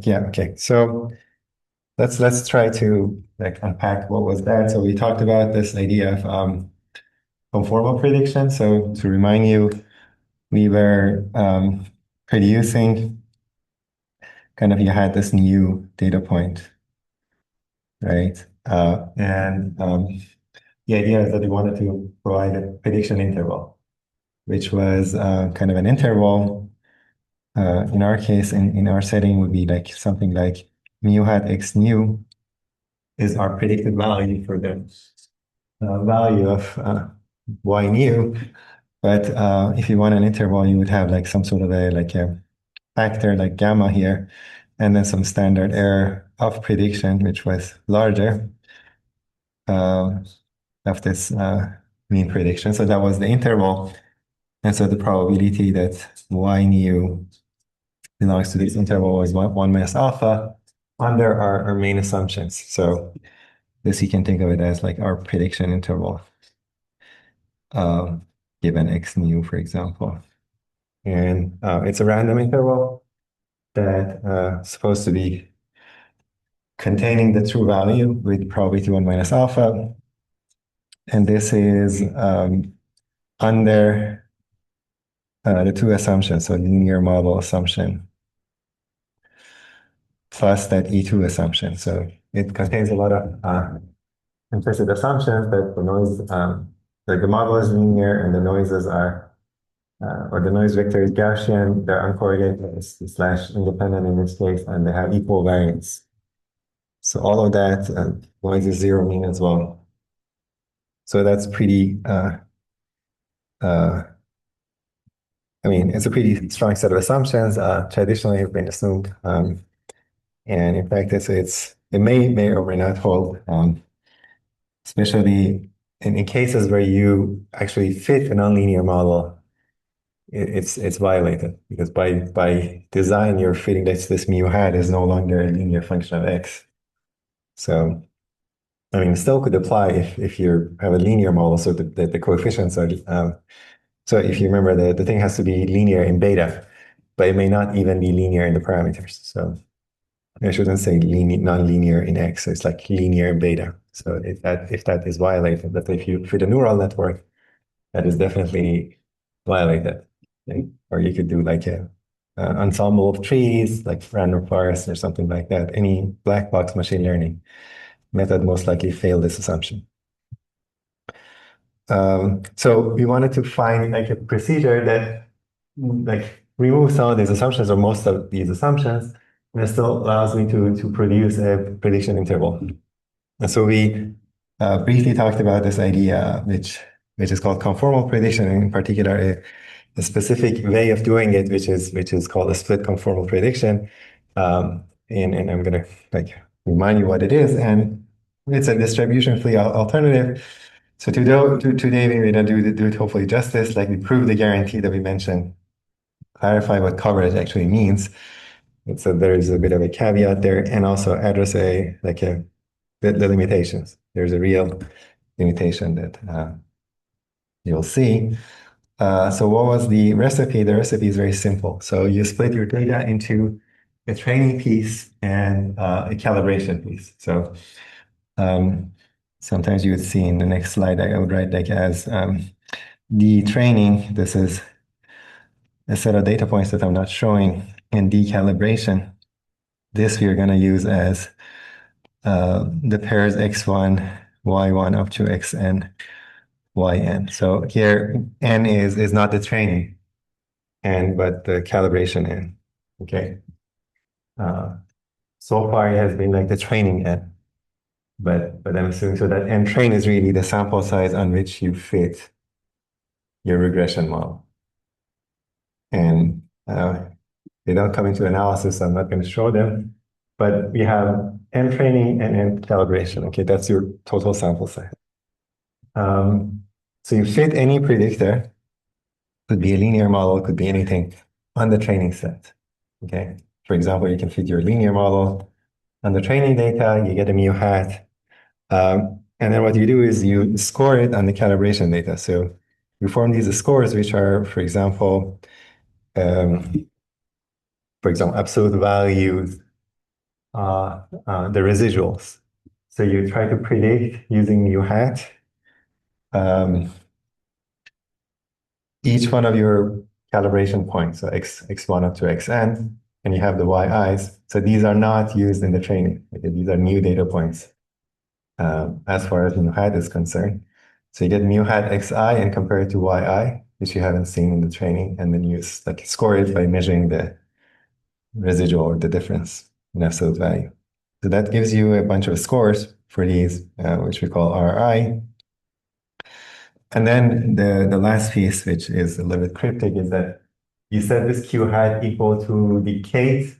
Yeah, okay. So let's try to like unpack what was that. So we talked about this idea of conformal prediction. So to remind you, we were producing kind of you had this new data point, right? And the idea is that we wanted to provide a prediction interval, which was kind of an interval. In our case, in our setting, would be like something like mu hat x new is our predicted value for the value of y new. But if you want an interval, you would have like some sort of a like a factor like gamma here, and then some standard error of prediction, which was larger uh, of this mean prediction. So that was the interval. And so the probability that y new belongs to this interval was one minus alpha under our main assumptions. So this you can think of it as like our prediction interval, um, given x mu, for example. And it's a random interval that supposed to be containing the true value with probability 1 minus alpha. And this is under the two assumptions, so linear model assumption plus that E2 assumption. So it contains a lot of implicit assumptions that the noise, like the model is linear and the noises are, or the noise vector is Gaussian, they're uncorrelated slash independent in this case, and they have equal variance. So all of that noise is zero mean as well. So that's pretty, uh, I mean, it's a pretty strong set of assumptions. Traditionally have been assumed, and in fact, it may or may not hold, especially in cases where you actually fit a nonlinear model. It's violated because by design, you're fitting this mu hat is no longer a linear function of x. So I mean, still could apply if you have a linear model, so the coefficients are so if you remember the thing has to be linear in beta, but it may not even be linear in the parameters. So I shouldn't say non-linear in x, so it's like linear in beta. So if that is violated, that if you fit a neural network, that is definitely violated. Okay? Or you could do like a ensemble of trees, like random forest or something like that. Any black box machine learning method most likely fail this assumption. So we wanted to find like a procedure that like removes some of these assumptions or most of these assumptions, and it still allows me to produce a prediction interval. And so we briefly talked about this idea, which is called conformal prediction, and in particular a specific way of doing it, which is called a split conformal prediction. And I'm gonna like remind you what it is, and it's a distribution-free alternative. So today we're gonna do it hopefully justice, like we prove the guarantee that we mentioned, clarify what coverage actually means. And so there's a bit of a caveat there, and also address the limitations. There's a real limitation that you'll see. So what was the recipe? The recipe is very simple. So you split your data into a training piece and a calibration piece. So um, sometimes you would see in the next slide, I would write like as the training, this is a set of data points that I'm not showing, and decalibration. This we are going to use as the pairs x1, y1 up to xn, yn. So here n is not the training n, but the calibration n. Okay. Uh, so far it has been like the training n, but I'm assuming so that n train is really the sample size on which you fit your regression model. And they don't come into analysis, so I'm not going to show them. But we have n training and n calibration. Okay, that's your total sample size. So you fit any predictor, could be a linear model, could be anything, on the training set. Okay, for example, you can fit your linear model on the training data, you get a mu hat. And then what you do is you score it on the calibration data. So you form these scores, which are, um, for example, absolute values the residuals. So you try to predict using mu hat each one of your calibration points, so x1 up to xn, and you have the yi's. So these are not used in the training. Okay, these are new data points as far as mu hat is concerned. So you get mu hat xi and compare it to yi, which you haven't seen in the training, and then you score it by measuring the residual or the difference in absolute value. So that gives you a bunch of scores for these, which we call RI. And then the last piece, which is a little bit cryptic, is that you set this Q hat equal to the kth.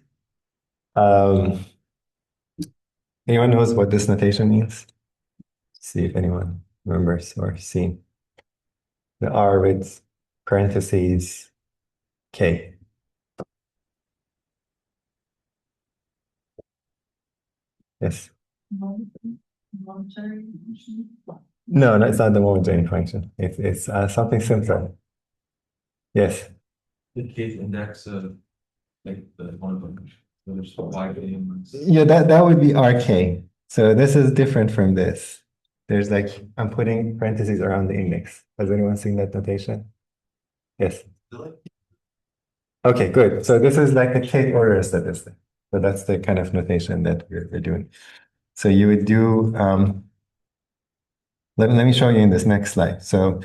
Anyone knows what this notation means? See if anyone remembers or seen. The R with parentheses K. Yes. No, it's not the momentary function. It's something simpler. Yes. The kth index of like the one function. So there's y Yeah, that would be RK. So this is different from this. There's like, I'm putting parentheses around the index. Has anyone seen that notation? Yes. Okay, good. So this is like a kth order statistic. So that's the kind of notation that we're doing. So you would do, let me show you in this next slide. So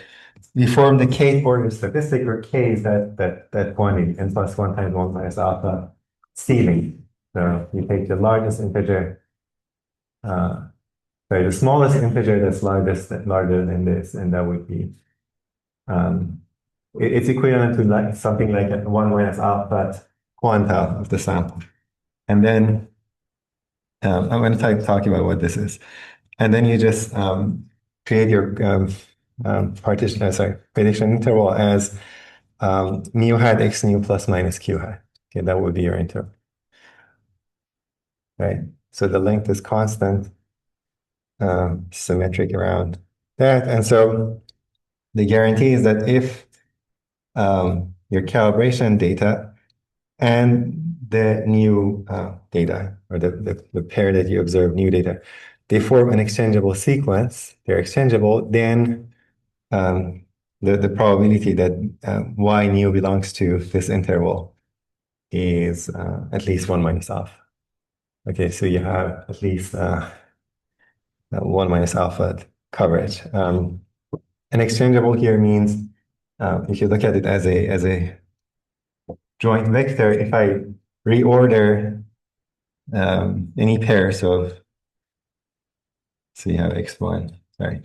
we form the kth order statistic, where k is that quantity, n plus 1 times 1 minus alpha ceiling. So you take the largest integer, sorry, the smallest integer that's larger than this, and that would be, it's equivalent to like something like 1 minus alpha quanta of the sample. And then I'm going to talk about what this is. And then you just create your prediction interval as mu hat x nu plus minus q hat. Okay, that would be your interval. Right? So the length is constant, symmetric around that. And so the guarantee is that if your calibration data and the new data, or the pair that you observe, new data, they form an exchangeable sequence, they're exchangeable, then the probability that y nu belongs to this interval is at least 1 minus alpha. Okay, so you have at least 1 minus alpha coverage. An exchangeable here means, if you look at it as a joint vector, if I reorder any pair, so you have x1, sorry.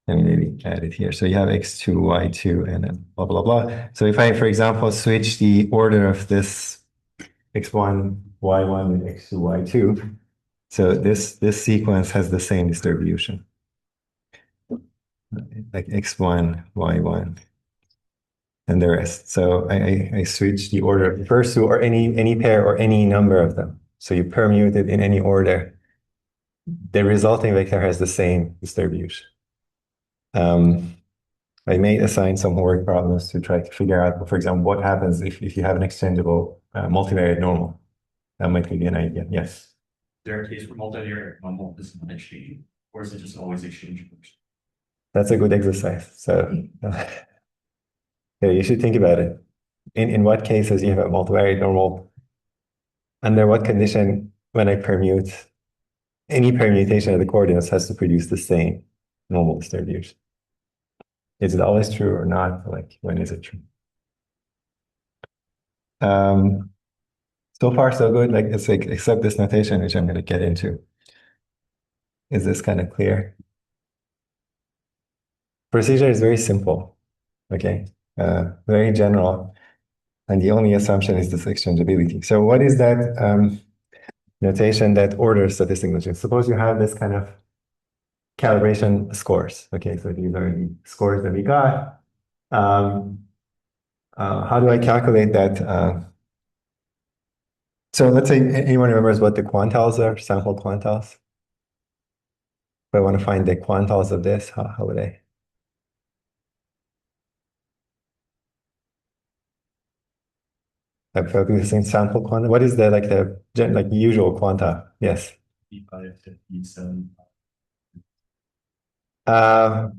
Let me maybe add it here. So you have x2, y2, and then blah, blah, blah. So if I, for example, switch the order of this x1, y1, and x2, y2, so this sequence has the same distribution, like x1, y1, and the rest. So I switch the order of the first two, or any pair, or any number of them. So you permute it in any order. The resulting vector has the same distribution. I may assign some work problems to try to figure out, for example, what happens if you have an exchangeable multivariate normal. That might give you an idea. Yes. Is there a case where multivariate normal is not exchanging, or is it just always exchanging? That's a good exercise. So yeah, you should think about it. In what cases you have a multivariate normal? Under what condition, when I permute, any permutation of the coordinates has to produce the same normal distribution? Is it always true or not? Like, when is it true? So far, so good. Like, it's like, except this notation, which I'm going to get into. Is this kind of clear? Procedure is very simple, okay? Very general. And the only assumption is this exchangeability. So what is that notation that orders statistic notation? Suppose you have this kind of calibration scores. Okay, so these are the scores that we got. How do I calculate that? So let's say anyone remembers what the quantiles are, sample quantiles? If I want to find the quantiles of this, how would I? Focusing sample quanta. What is the like usual quanta? Yes. 55, 57. Uh,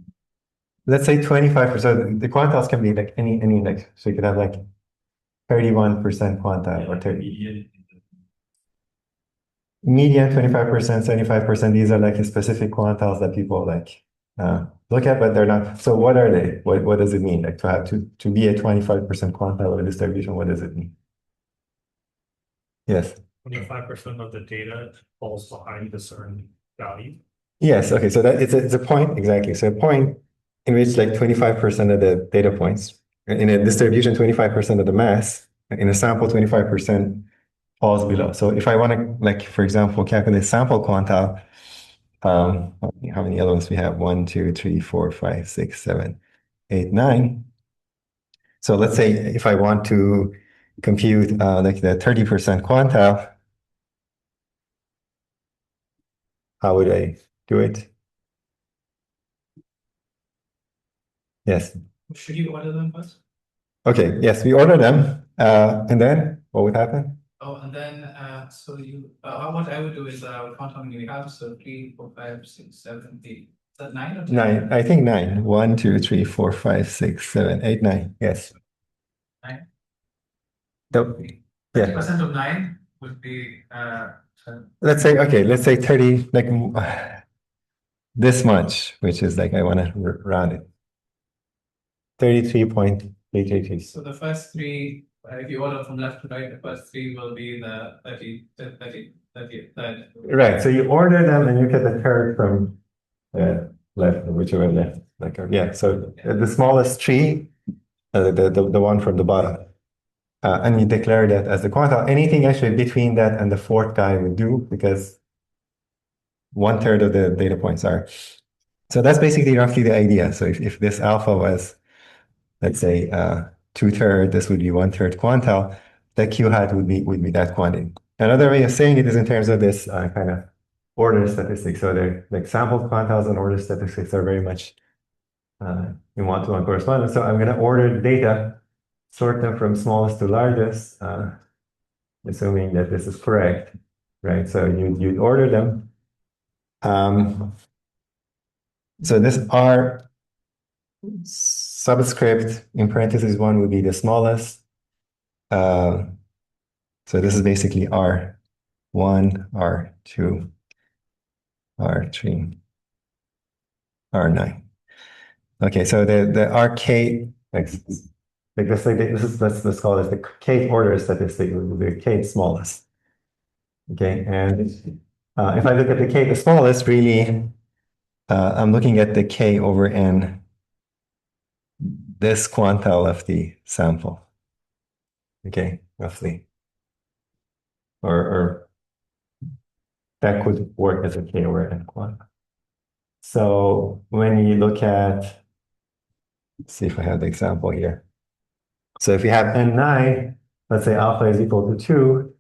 let's say 25%. The quantiles can be like any like so you could have like 31% quanta or 30. Median 25%, 75%. These are like the specific quantiles that people like look at, but they're not. So what are they? What does it mean? Like to have to be a 25% quantile of a distribution, what does it mean? Yes. 25% of the data falls behind a certain value. Yes. Okay. So that it's a point exactly. So a point in which like 25% of the data points in a distribution, 25% of the mass in a sample, 25% falls below. So if I want to like, for example, calculate sample quantile, how many elements we have? 1, 2, 3, 4, 5, 6, 7, 8, 9. So let's say if I want to compute like the 30% quantile, how would I do it? Yes. Should you order them first? Okay. Yes, we order them. And then what would happen? Oh, and then, so what I would do is, I would count how many we have, so 3, 4, 5, 6, 7, 8. Is that 9 or 10? 9. I think 9. 1, 2, 3, 4, 5, 6, 7, 8, 9. Yes. 9. The, yeah. 30% of 9 would be, Let's say, okay, let's say 30, like this much, which is like, I want to round it. 33.888. so the first 3, if you order from left to right, the first 3 will be the 30, Right. So you order them and you get the third from left, whichever left. Like yeah. So the smallest tree, the one from the bottom, and you declare that as the quantile. Anything actually between that and the fourth guy would do because 1/3 of the data points are. So that's basically roughly the idea. So if this alpha was, let's say, 2/3, this would be 1/3 quantile. The Q hat would be that quantity. Another way of saying it is in terms of this kind of order statistics. So they're like sample quantiles and order statistics are very much in one-to-one correspondence. So I'm going to order the data, sort them from smallest to largest, assuming that this is correct, right? So you'd order them. So this R subscript in parentheses 1 would be the smallest. So this is basically R1, R2, R3, R9. Okay, so the RK, let's call it the K order statistic, the K smallest. Okay, and if I look at the K the smallest, really, I'm looking at the K over N, this quantile of the sample. Okay, roughly. Or that could work as a K over N quantile. So when you look at, let's see if I have the example here. So if you have N9, let's say alpha is equal to 2.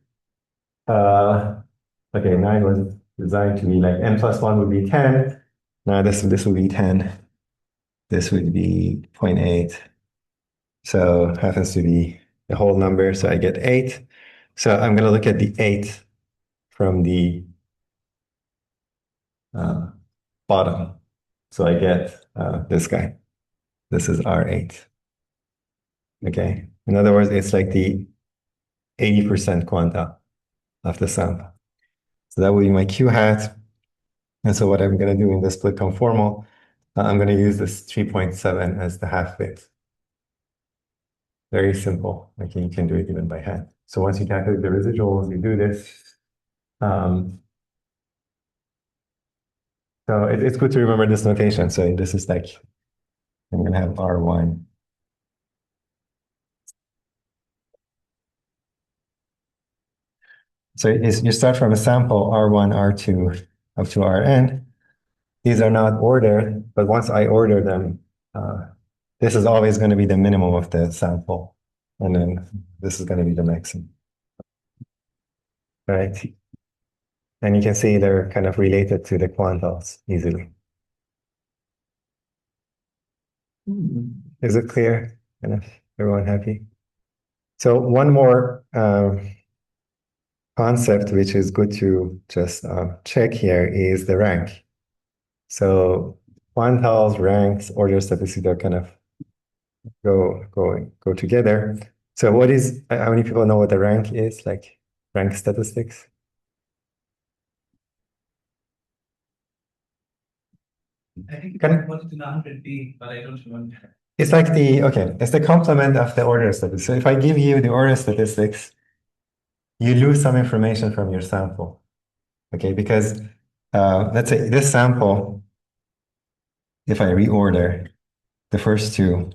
Okay, 9 was designed to be like N plus 1 would be 10. Now this would be 10. This would be 0.8. So happens to be the whole number. So I get 8. So I'm going to look at the 8 from the bottom. So I get this guy. This is R8. Okay. In other words, it's like the 80% quanta of the sample. So that would be my Q hat. And so what I'm going to do in the split conformal, I'm going to use this 3.7 as the half bit. Very simple. Like you can do it even by hand. So once you calculate the residuals, you do this. So it's good to remember this notation. So this is like, I'm going to have R1. So you start from a sample R1, R2, up to Rn. These are not ordered, but once I order them, this is always going to be the minimum of the sample. And then this is going to be the maximum. Right? And you can see they're kind of related to the quantiles easily. Is it clear? Kind of everyone happy? So one more concept which is good to just check here is the rank. So quantiles, ranks, order statistics are kind of go together. So what is, how many people know what the rank is, like rank statistics? I think Can- I wanted to know 100B, but I don't remember. It's like the, okay, it's the complement of the order statistics. So if I give you the order statistics, you lose some information from your sample, okay? Because let's say this sample, if I reorder the first two,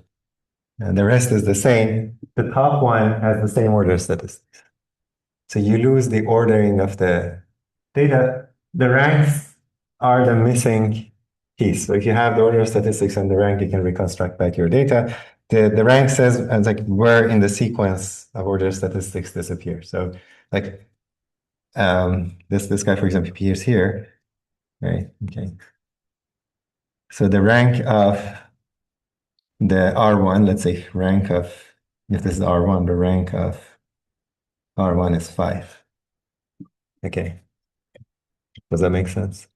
and the rest is the same, the top one has the same order statistics. So you lose the ordering of the data. The ranks are the missing piece. So if you have the order statistics and the rank, you can reconstruct back your data. The rank says like where in the sequence of order statistics this appears. So like this guy, for example, appears here, right? Okay. So the rank of the R1, let's say rank of, if this is R1, the rank of R1 is 5. Okay. Does that make sense?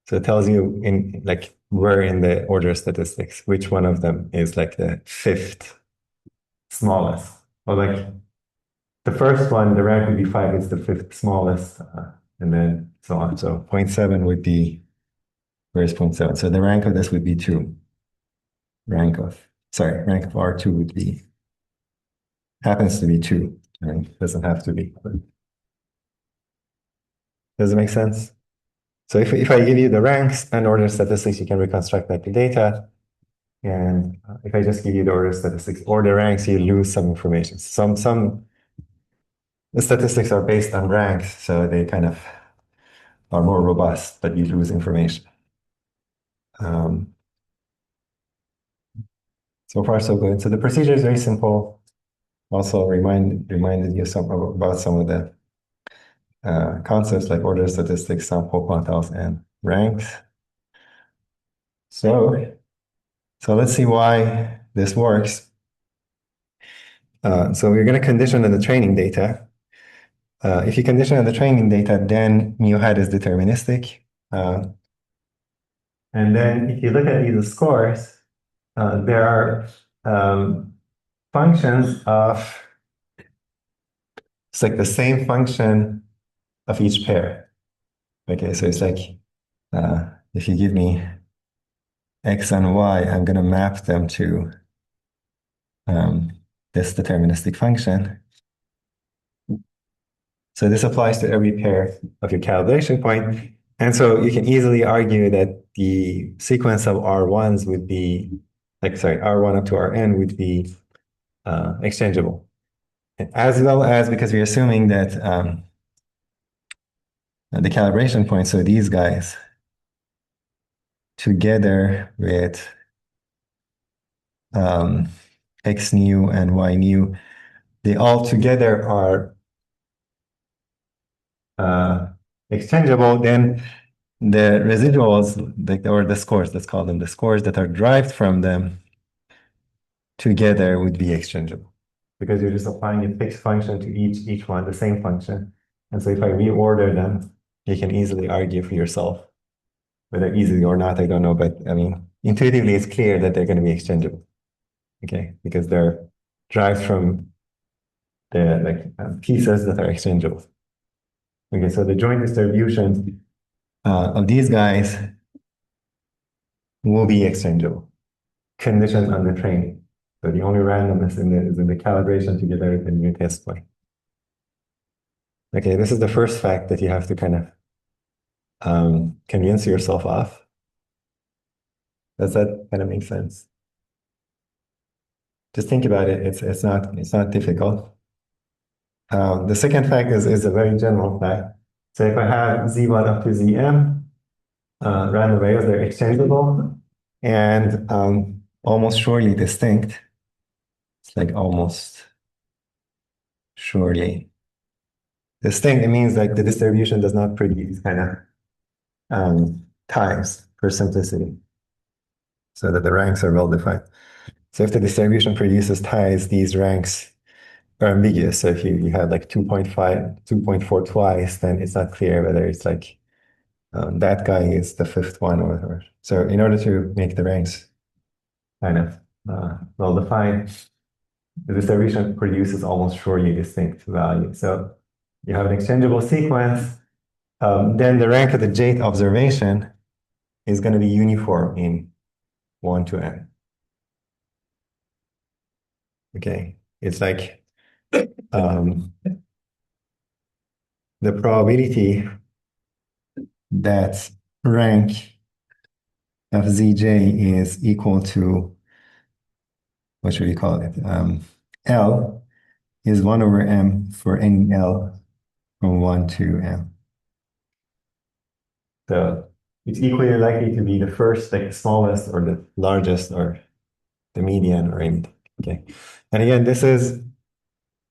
So it tells you in like where in the order statistics, which one of them is like the fifth smallest. Or like the first one, the rank would be 5, it's the fifth smallest, and then so on. So 0.7 would be, where's 0.7? So the rank of this would be 2. Rank of R2 would be, happens to be 2. Right? Doesn't have to be. Does it make sense? So if I give you the ranks and order statistics, you can reconstruct like the data. And if I just give you the order statistics or the ranks, you lose some information. Some the statistics are based on ranks, so they kind of are more robust, but you lose information. So far, so good. So the procedure is very simple. Also reminded you about some of the concepts like order statistics, sample quantiles, and ranks. So let's see why this works. So we're going to condition on the training data. If you condition on the training data, then mu hat is deterministic. And then if you look at these scores, there are functions of, it's like the same function of each pair. Okay, so it's like if you give me x and y, I'm going to map them to this deterministic function. So this applies to every pair of your calibration point. And so you can easily argue that the sequence of R1s would be, like, sorry, R1 up to Rn would be exchangeable. As well as because we're assuming that the calibration points, so these guys, together with x nu and y nu, they all together are exchangeable, then the residuals, or the scores, let's call them the scores that are derived from them together would be exchangeable. Because you're just applying a fixed function to each one, the same function. And so if I reorder them, you can easily argue for yourself. Whether easily or not, I don't know, but I mean, intuitively it's clear that they're going to be exchangeable. Okay, because they're derived from the pieces that are exchangeable. Okay, so the joint distribution of these guys will be exchangeable, conditioned on the training. So the only randomness is in the calibration together with the new test point. Okay, this is the first fact that you have to kind of convince yourself of. Does that kind of make sense? Just think about it. It's not difficult. The second fact is a very general fact. So if I have Z1 up to Zm, random variables, they're exchangeable and almost surely distinct. It's like almost surely distinct. It means like the distribution does not produce kind of ties for simplicity, so that the ranks are well defined. So if the distribution produces ties, these ranks are ambiguous. So if you have like 2.5, 2.4 twice, then it's not clear whether it's like that guy is the fifth one or so in order to make the ranks kind of well defined, the distribution produces almost surely distinct value. So you have an exchangeable sequence, then the rank of the jth observation is going to be uniform in 1 to n. Okay, it's like the probability that rank of zj is equal to, what should we call it? L is 1 over m for any L from 1 to m. So it's equally likely to be the first, like the smallest, or the largest, or the median, or anything. Okay. And again, this is,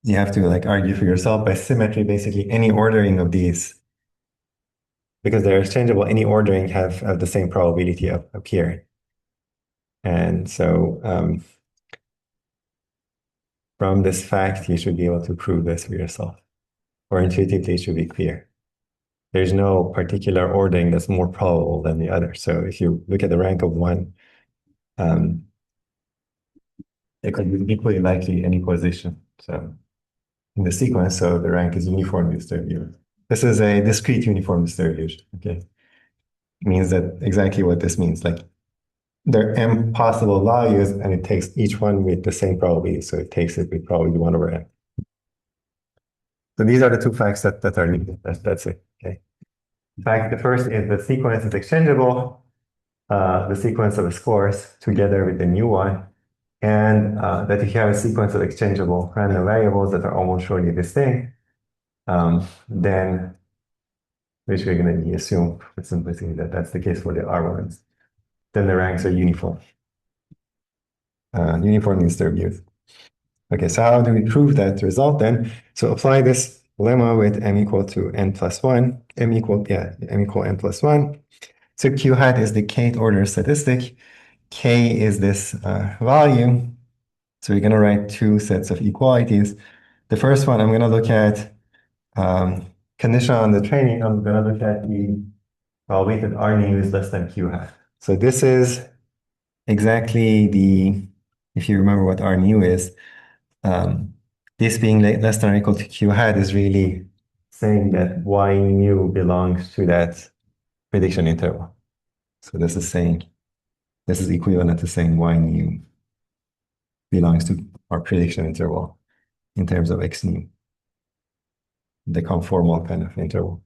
you have to like argue for yourself by symmetry, basically any ordering of these, because they're exchangeable, any ordering have the same probability of appearing. And so from this fact, you should be able to prove this for yourself, or intuitively it should be clear. There's no particular ordering that's more probable than the other. So if you look at the rank of one, it could be equally likely any position. So in the sequence, so the rank is uniformly distributed. This is a discrete uniform distribution. Okay, it means that exactly what this means. Like there are m possible values, and it takes each one with the same probability. So it takes it with probability 1 over n. So these are the two facts that are needed. That's it. Okay. In fact, the first is the sequence is exchangeable, the sequence of the scores together with the new one, and that if you have a sequence of exchangeable random variables that are almost surely distinct, then which we're going to assume for simplicity that that's the case for the R ones, then the ranks are uniform. Uniformly distributed. Okay, so how do we prove that result then? So apply this lemma with m equal to n plus 1, m equal n plus 1. So q hat is the kth order statistic. K is this value. So we're going to write two sets of equalities. The first one, I'm going to look at conditional on the training. I'm going to look at the probability that R nu is less than Q hat. So this is exactly the, if you remember what R nu is, this being less than or equal to Q hat is really saying that Y nu belongs to that prediction interval. So this is saying, this is equivalent to saying Y nu belongs to our prediction interval in terms of X nu, the conformal kind of interval.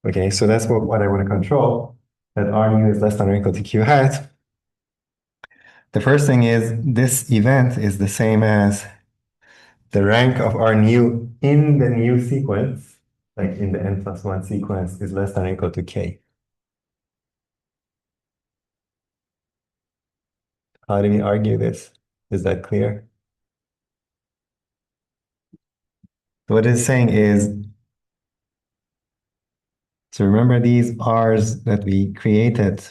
Okay, so that's what I want to control, that R nu is less than or equal to Q hat. The first thing is this event is the same as the rank of R nu in the new sequence, like in the n plus 1 sequence, is less than or equal to K. How do we argue this? Is that clear? What it's saying is, so remember these R's that we created,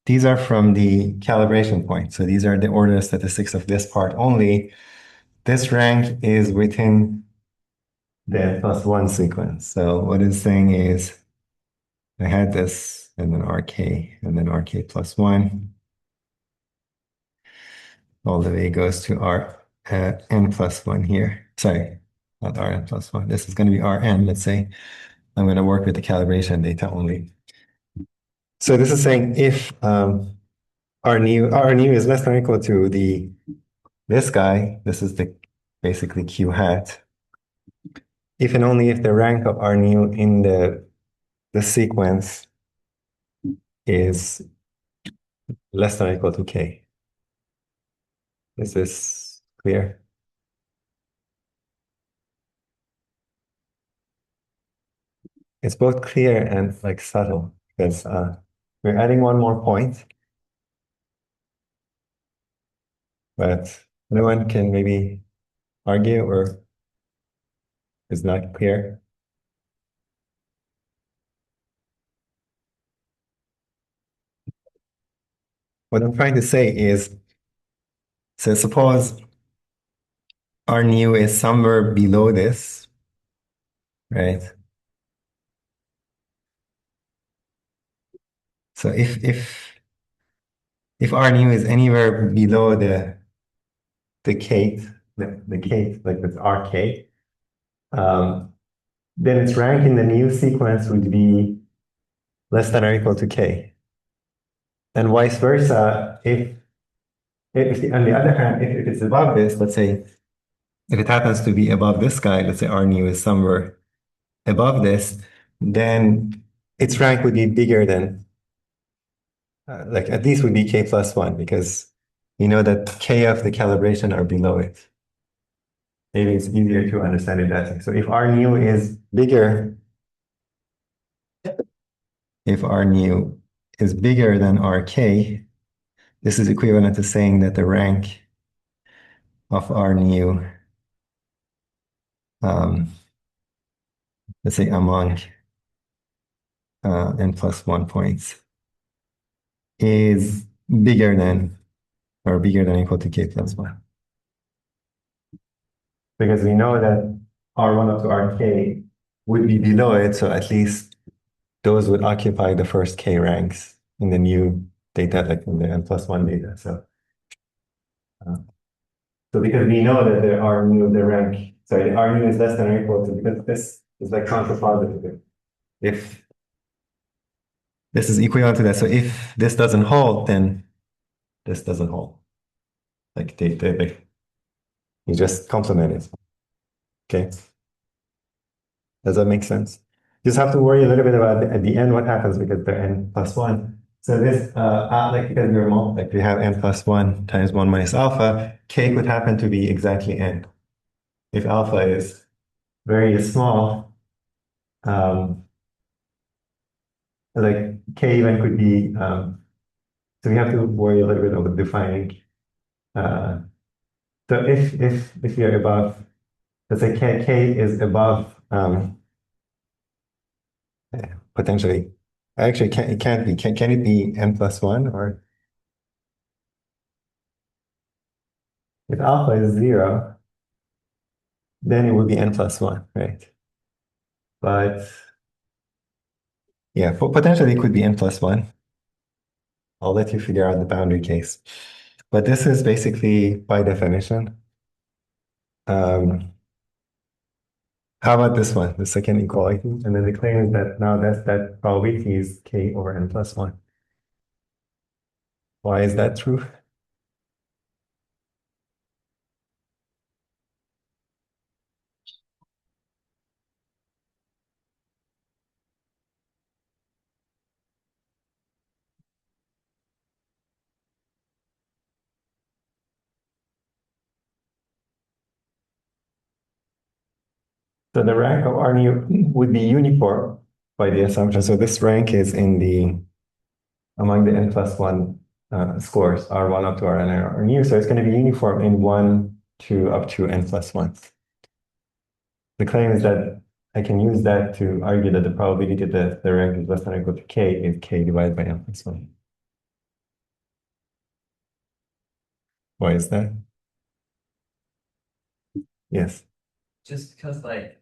these are from the calibration point. So these are the order statistics of this part only. This rank is within the n plus 1 sequence. So what it's saying is, I had this and then RK and then RK plus 1. All the way goes to n plus 1 here. Sorry, not Rn plus 1. This is going to be Rn, let's say. I'm going to work with the calibration data only. So this is saying if R nu is less than or equal to this guy, this is the basically Q hat. If and only if the rank of R nu in the sequence is less than or equal to K. Is this clear? It's both clear and like subtle because we're adding one more point, but no one can maybe argue or is not clear. What I'm trying to say is, so suppose R new is somewhere below this, right? So if R new is anywhere below the kth, the kth, like with RK, then its rank in the new sequence would be less than or equal to K. And vice versa, if on the other hand, if it's above this, let's say, if it happens to be above this guy, let's say R new is somewhere above this, then its rank would be bigger than, like at least would be K plus one, because you know that K of the calibration are below it. Maybe it's easier to understand it that way. So if R new is bigger, if R new is bigger than RK, this is equivalent to saying that the rank of R new, let's say among n plus one points, is bigger than or bigger than or equal to K plus one. Because we know that R1 up to RK would be below it, so at least those would occupy the first K ranks in the new data, like in the n plus one data. Uh, so because we know that the R new, the rank, sorry, the R new is less than or equal to, because this is like counterpositive. If this is equivalent to that, so if this doesn't hold, then this doesn't hold. Like you just complement it. Okay. Does that make sense? You just have to worry a little bit about at the end what happens because they're n plus one. So this, like because we're like we have n plus one times one minus alpha, k could happen to be exactly n. If alpha is very small, like k even could be, so we have to worry a little bit about defining. So if you're above, let's say k is above, potentially, actually it can't be. Can it be n plus one, or if alpha is zero, then it would be n plus one, right? But yeah, potentially it could be n plus one. I'll let you figure out the boundary case. But this is basically by definition. How about this one, the second equality? And then the claim is that now that probability is k over n plus one. Why is that true? So the rank of R nu would be uniform by the assumption. So this rank is in the among the n plus one scores, R1 up to Rn and R nu. So it's going to be uniform in 1 to up to n plus 1. The claim is that I can use that to argue that the probability that the rank is less than or equal to k is k divided by n plus 1. Why is that? Yes. Just because like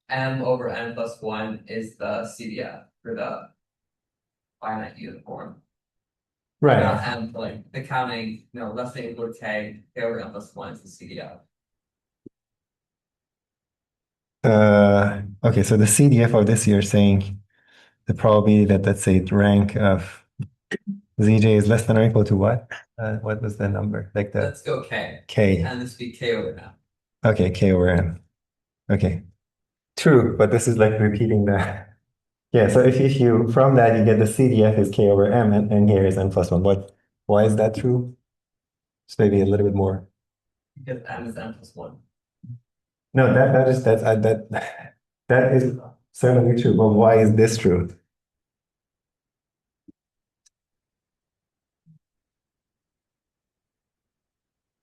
m over n plus one is the CDF for the finite uniform. Right. Not m like the counting, less than or equal to k over n plus one is the CDF. Okay, so the CDF of this, you're saying the probability that, let's say, the rank of ZJ is less than or equal to what? What was the number? Like the Let's go k. K. And this would be k over m. Okay, K over M. Okay. True, but this is like repeating that. Yeah, so if you, from that, you get the CDF is K over M, and here is N plus 1. Why is that true? Just maybe a little bit more. Because m is n plus one. No, that is certainly true, but why is this true?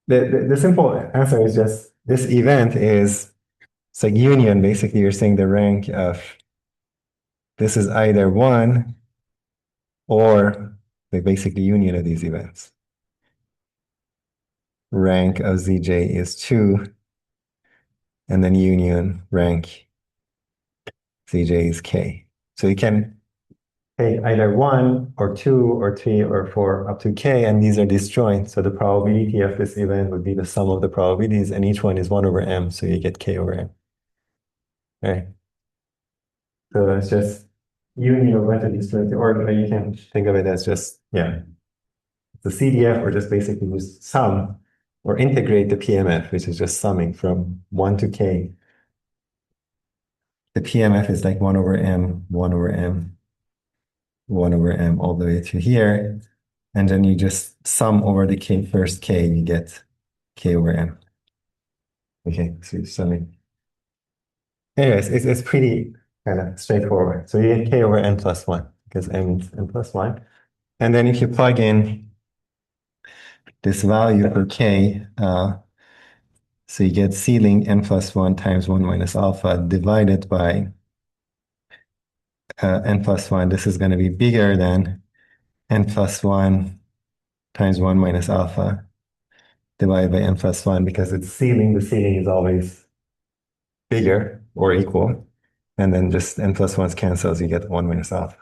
The simple answer is just this event is, it's like union. Basically, you're saying the rank of this is either 1 or the basically union of these events. rank of Zj is 2, and then union rank Zj is k. So you can take either 1 or 2 or 3 or 4 up to k, and these are disjoint. So the probability of this event would be the sum of the probabilities, and each one is 1 over m, so you get k over m. Right? So it's just union of method disjoint, or you can think of it as just, yeah, the CDF, or just basically just sum or integrate the PMF, which is just summing from 1 to k. The PMF is like 1 over m, 1 over m, 1 over m, all the way to here. And then you just sum over the k, first k, you get k over m. Okay, so you're summing. Anyways, it's pretty kind of straightforward. So you get k over n plus 1, because m is n plus 1. And then if you plug in this value for k, so you get ceiling n plus 1 times 1 minus alpha divided by n plus 1. This is going to be bigger than n plus 1 times 1 minus alpha divided by n plus 1, because it's ceiling. The ceiling is always bigger or equal. And then just n plus 1 cancels, you get 1 minus alpha.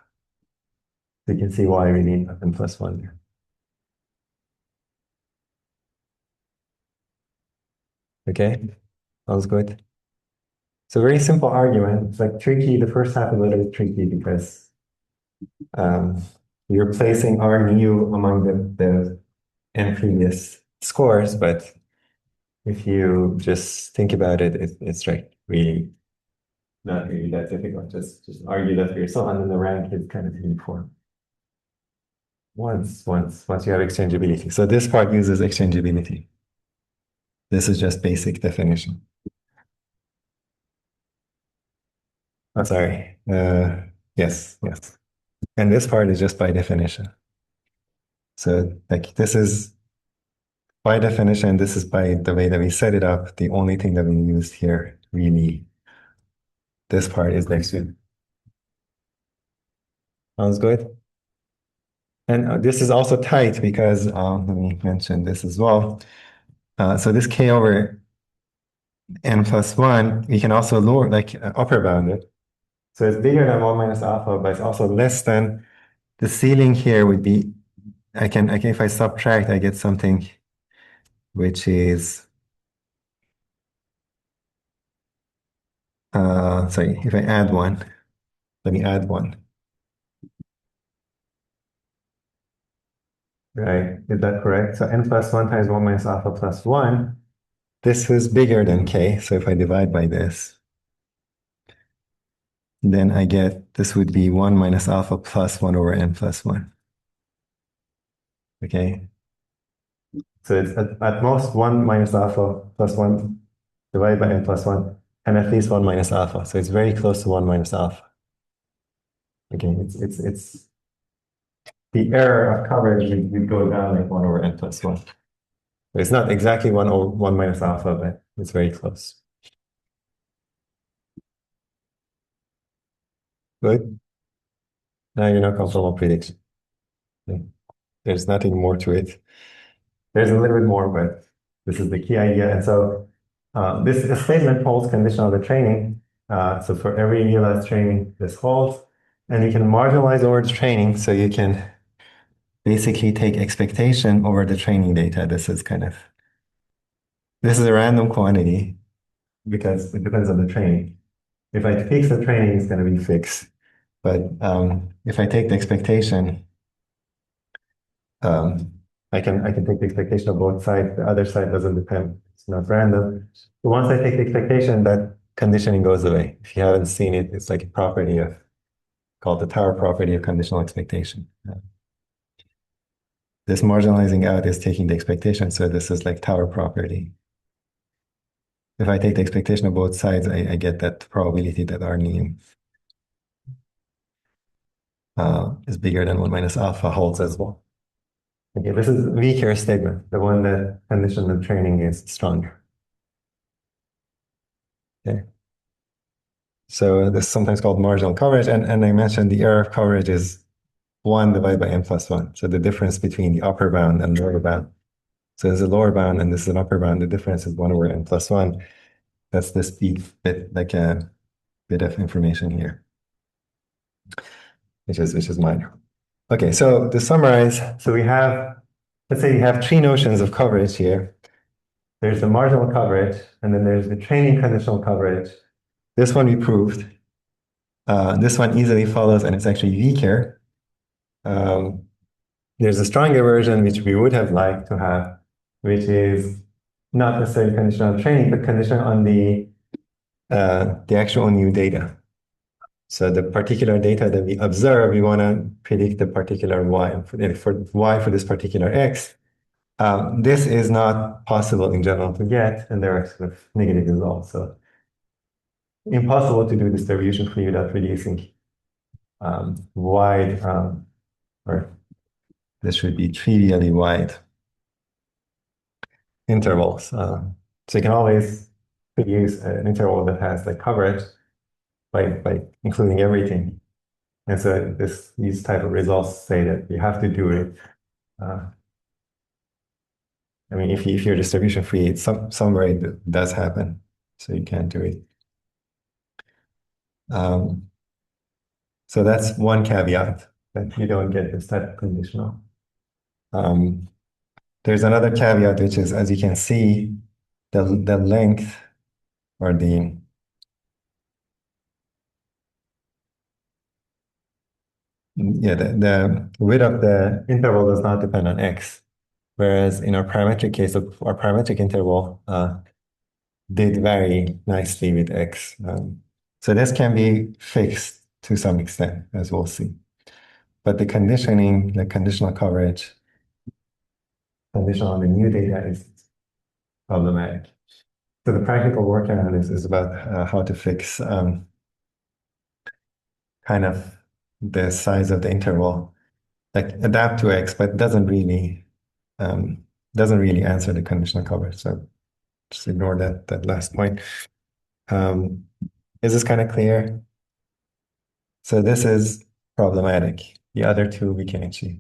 So you can see why we need n plus 1 here. Okay, sounds good. So very simple argument. It's like tricky. The first half is a little bit tricky because you're placing R nu among the n previous scores, but if you just think about it, it's like really not really that difficult. Just argue that for yourself, and then the rank is kind of uniform. Once you have exchangeability. So this part uses exchangeability. This is just basic definition. Oh, sorry. Yes. And this part is just by definition. So like this is by definition, this is by the way that we set it up. The only thing that we used here, really, this part is the exchange. Sounds good? And this is also tight because, let me mention this as well. So this k over n plus 1, we can also lower, like upper bound it. So it's bigger than 1 minus alpha, but it's also less than the ceiling here would be, I can if I subtract, I get something which is, sorry, if I add 1, let me add 1. Right, is that correct? So n plus 1 times 1 minus alpha plus 1, this is bigger than k. So if I divide by this, then I get, this would be 1 minus alpha plus 1 over n plus 1. Okay. So it's at most 1 minus alpha plus 1 divided by n plus 1, and at least 1 minus alpha. So it's very close to 1 minus alpha. Okay, it's the error of coverage would go down like 1 over n plus 1. It's not exactly 1 over 1 minus alpha, but it's very close. Good. Now you know conformal prediction. Okay. There's nothing more to it. There's a little bit more, but this is the key idea. And so this statement holds conditional the training. So for every realized training, this holds. And you can marginalize over the training. So you can basically take expectation over the training data. This is a random quantity because it depends on the training. If I fix the training, it's going to be fixed. But if I take the expectation, I can take the expectation of both sides. The other side doesn't depend. It's not random. So once I take the expectation, that conditioning goes away. If you haven't seen it, it's like a property called the Tower property of conditional expectation. This marginalizing out is taking the expectation, so this is like Tower property. If I take the expectation of both sides, I get that probability that R nu is bigger than 1 minus alpha holds as well. Okay, this is a weaker statement. The one that conditional training is stronger. Okay. So this is sometimes called marginal coverage, and I mentioned the error of coverage is 1 divided by n plus 1. So the difference between the upper bound and lower bound. So there's a lower bound and this is an upper bound. The difference is 1 over n plus 1. That's this bit, like a bit of information here, which is minor. Okay, so to summarize, so we have, let's say you have three notions of coverage here. There's the marginal coverage, and then there's the training conditional coverage. This one we proved. This one easily follows, and it's actually weaker. There's a stronger version, which we would have liked to have, which is not necessarily conditional on training, but conditional on the actual new data. So the particular data that we observe, we want to predict the particular y for y for this particular x. This is not possible in general to get, and there are sort of negative results. So impossible to do distribution free without reducing wide, or this should be trivially wide intervals. So you can always produce an interval that has like coverage by including everything. And so these type of results say that you have to do it. I mean, if you're distribution free, it's somewhere it does happen. So you can't do it. So that's one caveat, that you don't get this type of conditional. There's another caveat, which is, as you can see, the length or the width of the interval does not depend on x. Whereas in our parametric case, our parametric interval did vary nicely with x. So this can be fixed to some extent, as we'll see. But the conditioning, the conditional coverage, conditional on the new data is problematic. So the practical workaround is about how to fix kind of the size of the interval, like adapt to x, but doesn't really answer the conditional coverage. So just ignore that last point. Is this kind of clear? So this is problematic. The other two we can achieve.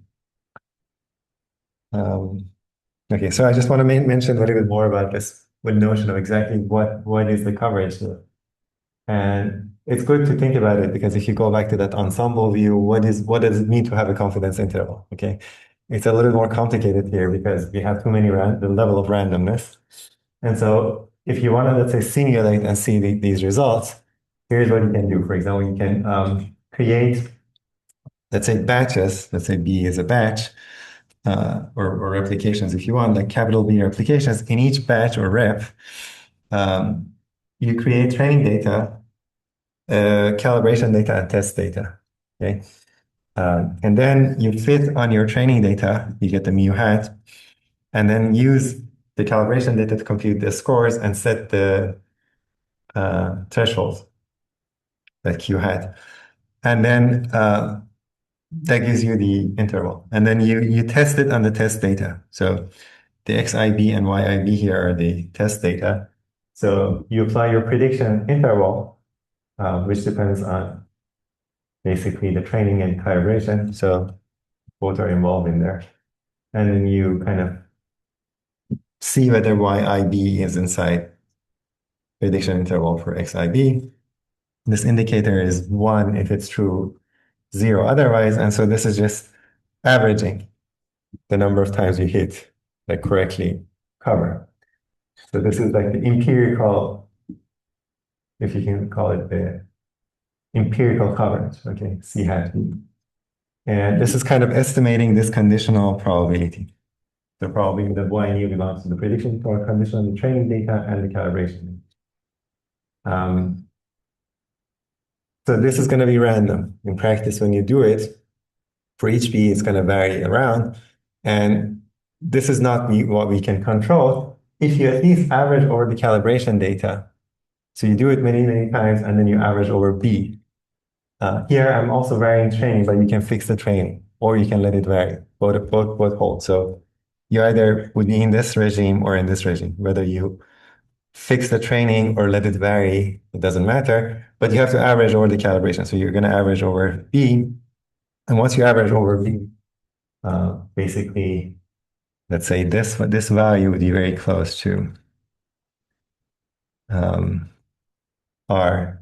Okay, so I just want to mention a little bit more about this notion of exactly what is the coverage. And it's good to think about it, because if you go back to that ensemble view, what does it mean to have a confidence interval? Okay, it's a little more complicated here because we have too many the level of randomness. And so if you want to, let's say, simulate and see these results, here's what you can do. For example, you can create, let's say, batches. Let's say B is a batch, or replications if you want, like capital B replications. In each batch or rep, you create training data, calibration data, and test data. Okay, and then you fit on your training data, you get the mu hat, and then use the calibration data to compute the scores and set the thresholds, that Q hat. And then that gives you the interval. And then you test it on the test data. So the XIB and YIB here are the test data. So you apply your prediction interval, which depends on basically the training and calibration. So both are involved in there. And then you kind of see whether YIB is inside prediction interval for XIB. This indicator is 1 if it's true, 0 otherwise. And so this is just averaging the number of times you hit like correctly cover. So this is like the empirical, if you can call it the empirical coverage, okay, C hat B. And this is kind of estimating this conditional probability. The probability that Y and U belongs to the prediction for conditional, the training data, and the calibration. So this is going to be random. In practice, when you do it, for each B, it's going to vary around. And this is not what we can control. If you at least average over the calibration data, so you do it many, many times, and then you average over B. Here, I'm also varying training, but you can fix the training, or you can let it vary. Both hold. So you either would be in this regime or in this regime, whether you fix the training or let it vary, it doesn't matter, but you have to average over the calibration. So you're going to average over B. And once you average over B, basically let's say this value would be very close to R,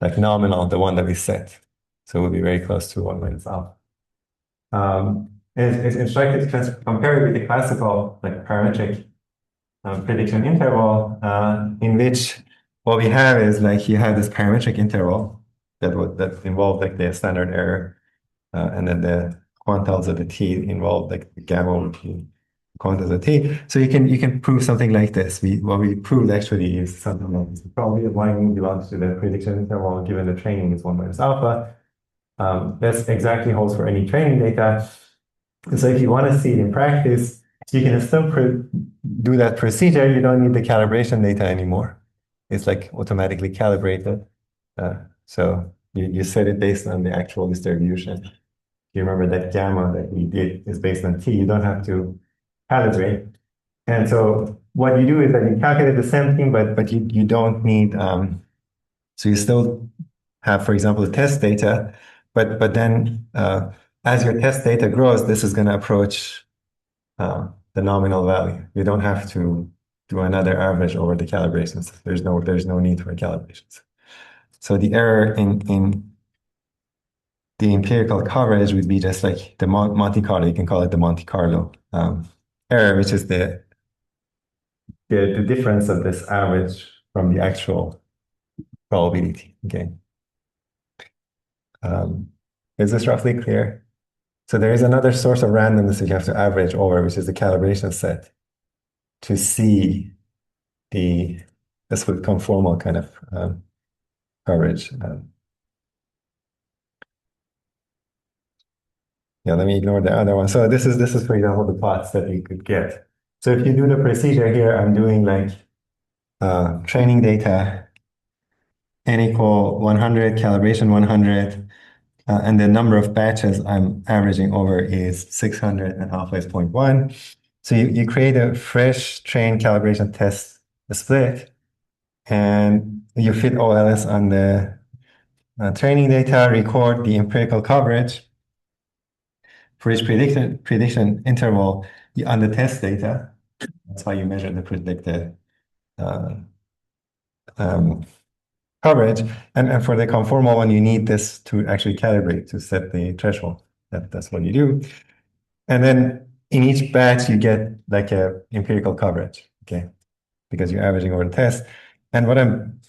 like nominal, the one that we set. So it would be very close to 1 minus alpha. It's instructive to compare it with the classical, like parametric prediction interval, in which what we have is like you have this parametric interval that involved like the standard error, and then the quantiles of the t involved like the gamma over t, quantiles of t. So you can prove something like this. What we proved actually is something like this. Probably one belongs to the prediction interval given the training is 1 minus alpha. This exactly holds for any training data. And so if you want to see it in practice, you can still do that procedure. You don't need the calibration data anymore. It's like automatically calibrated. So you set it based on the actual distribution. You remember that gamma that we did is based on t. You don't have to calibrate. And so what you do is that you calculate the same thing, but you don't need, so you still have, for example, the test data, but then as your test data grows, this is going to approach the nominal value. You don't have to do another average over the calibrations. There's no need for calibrations. So the error in the empirical coverage would be just like the Monte Carlo. You can call it the Monte Carlo error, which is the difference of this average from the actual probability. Okay. Is this roughly clear? So there is another source of randomness that you have to average over, which is the calibration set, to see this would conformal kind of coverage. Yeah, let me ignore the other one. So this is for example the plots that you could get. So if you do the procedure here, I'm doing like training data n equal 100, calibration 100, and the number of batches I'm averaging over is 600 and alpha is 0.1. So you create a fresh train calibration test split, and you fit OLS on the training data, record the empirical coverage for each prediction interval on the test data. That's why you measure the predicted coverage. And for the conformal one, you need this to actually calibrate to set the threshold. That's what you do. And then in each batch, you get like a empirical coverage, okay? Because you're averaging over the test. And what I'm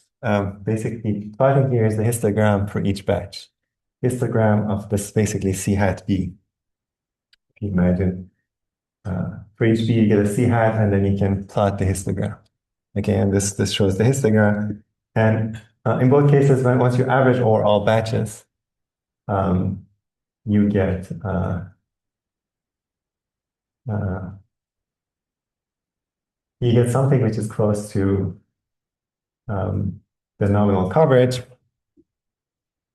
basically plotting here is the histogram for each batch. Histogram of this basically C hat B. If you imagine, for each B, you get a C hat, and then you can plot the histogram. Okay, and this shows the histogram. And in both cases, once you average over all batches, you get something which is close to the nominal coverage.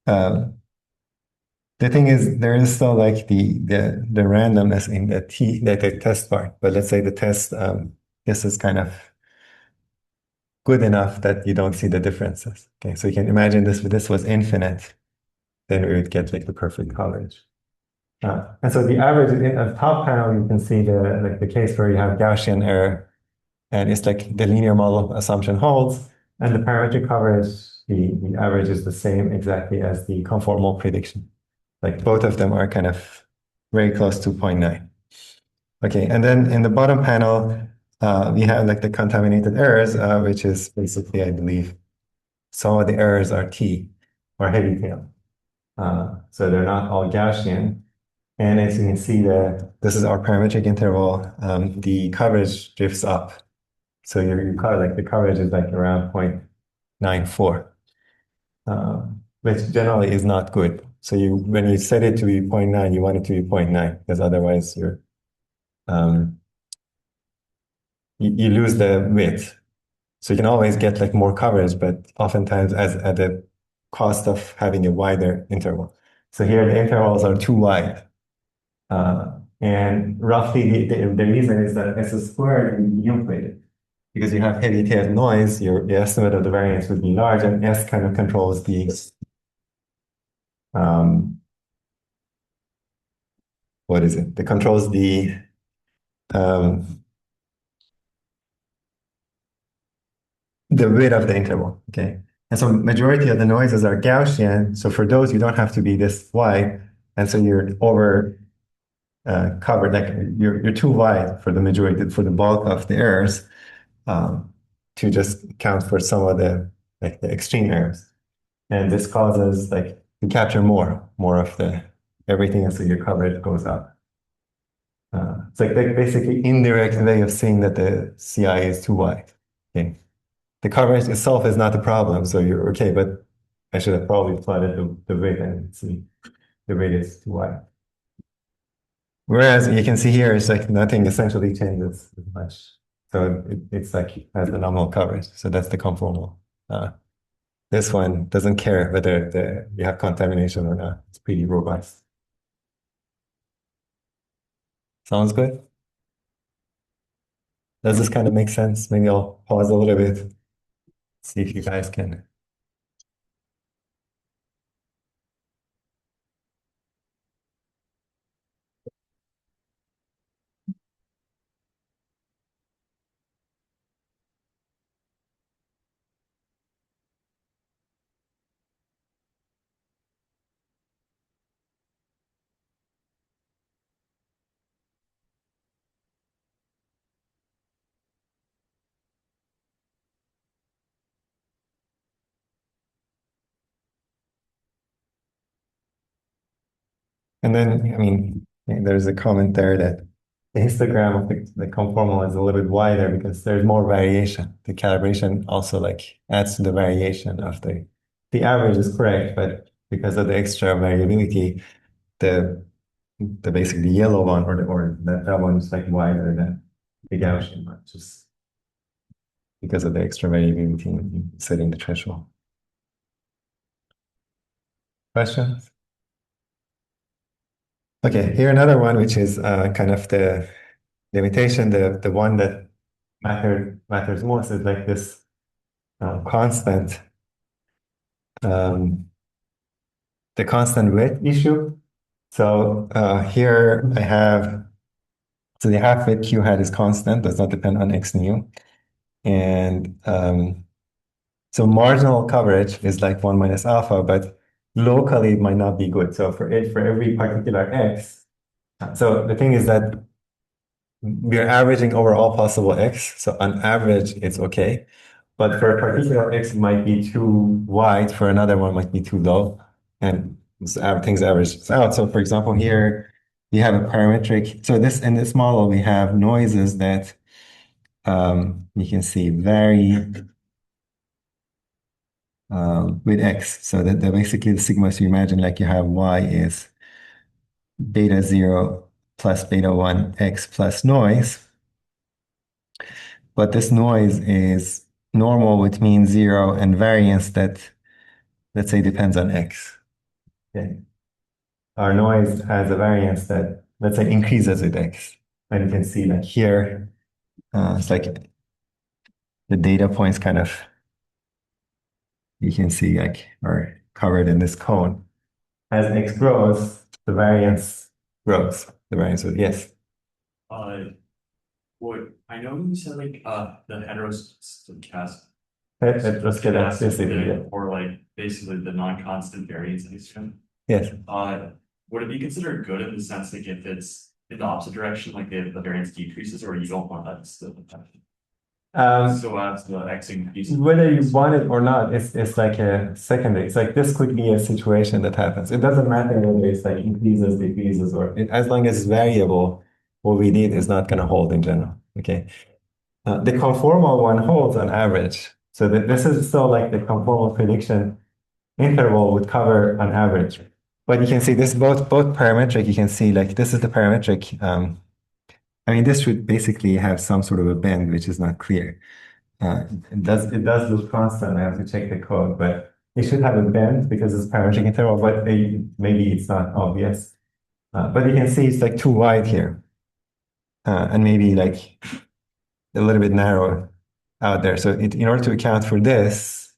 The thing is, there is still like the randomness in the test part. But let's say the test, this is kind of good enough that you don't see the differences. Okay, so you can imagine this was infinite, then we would get like the perfect coverage. And so the average in the top panel, you can see the case where you have Gaussian error, and it's like the linear model assumption holds, and the parametric coverage, the average is the same exactly as the conformal prediction. Like both of them are kind of very close to 0.9. Okay, and then in the bottom panel, we have like the contaminated errors, which is basically, I believe, some of the errors are T or heavy tail. So they're not all Gaussian. And as you can see, this is our parametric interval. The coverage drifts up. So the coverage is like around 0.94, which generally is not good. So when you set it to be 0.9, you want it to be 0.9 because otherwise you lose the width. So you can always get like more coverage, but oftentimes at the cost of having a wider interval. So here the intervals are too wide. And roughly the reason is that S squared will be inflated. Because you have heavy tail noise, your estimate of the variance would be large, and S kind of controls the what is it? It controls the um, the width of the interval. Okay. And so majority of the noises are Gaussian. So for those, you don't have to be this wide. And so you're over covered, like you're too wide for the majority, for the bulk of the errors, to just count for some of the like the extreme errors. And this causes like you capture more of the everything, and so your coverage goes up. It's like basically indirect way of saying that the CI is too wide. Okay. The coverage itself is not the problem, so you're okay, but I should have probably plotted the width and see the width is too wide. Whereas you can see here, it's like nothing essentially changes much. So it's like has the nominal coverage. So that's the conformal. This one doesn't care whether you have contamination or not. It's pretty robust. Sounds good? Does this kind of make sense? Maybe I'll pause a little bit, see if you guys can. And then, I mean, there's a comment there that the histogram of the conformal is a little bit wider because there's more variation. The calibration also like adds to the variation of the average is correct, but because of the extra variability, the basically yellow one or that one is like wider than the Gaussian one, just because of the extra variability in setting the threshold. Questions? Okay, here another one, which is kind of the limitation, the one that matters most is like this constant, um, the constant width issue. So here I have, so the half width Q hat is constant, does not depend on X nu. And so marginal coverage is like 1 minus alpha, but locally it might not be good. So for every particular X, so the thing is that we're averaging over all possible X. So on average, it's okay. But for a particular X, it might be too wide. For another one, might be too low. And things average out. So for example, here we have a parametric. So in this model, we have noises that you can see vary with X. So that basically the sigma, so you imagine like you have Y is beta 0 plus beta 1 X plus noise. But this noise is normal with mean 0 and variance that, let's say, depends on X. Okay. Our noise has a variance that, let's say, increases with X. And you can see that here, it's like the data points kind of, you can see like are covered in this cone. As X grows, the variance grows. The variance, yes. What I know you said like the heteroscedasticity, Heteroscedasticity, yeah. or like basically the non-constant variance extent. Yes. Would it be considered good in the sense like if it's in the opposite direction, like the variance decreases, or you don't want that to still happen? So as the X increases. Whether you want it or not, it's like a secondary. It's like this could be a situation that happens. It doesn't matter whether it's like increases, decreases, or as long as it's variable, what we did is not going to hold in general. Okay. The conformal one holds on average. So this is still like the conformal prediction interval would cover on average. But you can see this both parametric. You can see like this is the parametric. I mean, this should basically have some sort of a bend, which is not clear. It does look constant. I have to check the code, but it should have a bend because it's parametric interval, but maybe it's not obvious. But you can see it's like too wide here. And maybe like a little bit narrow out there. So in order to account for this,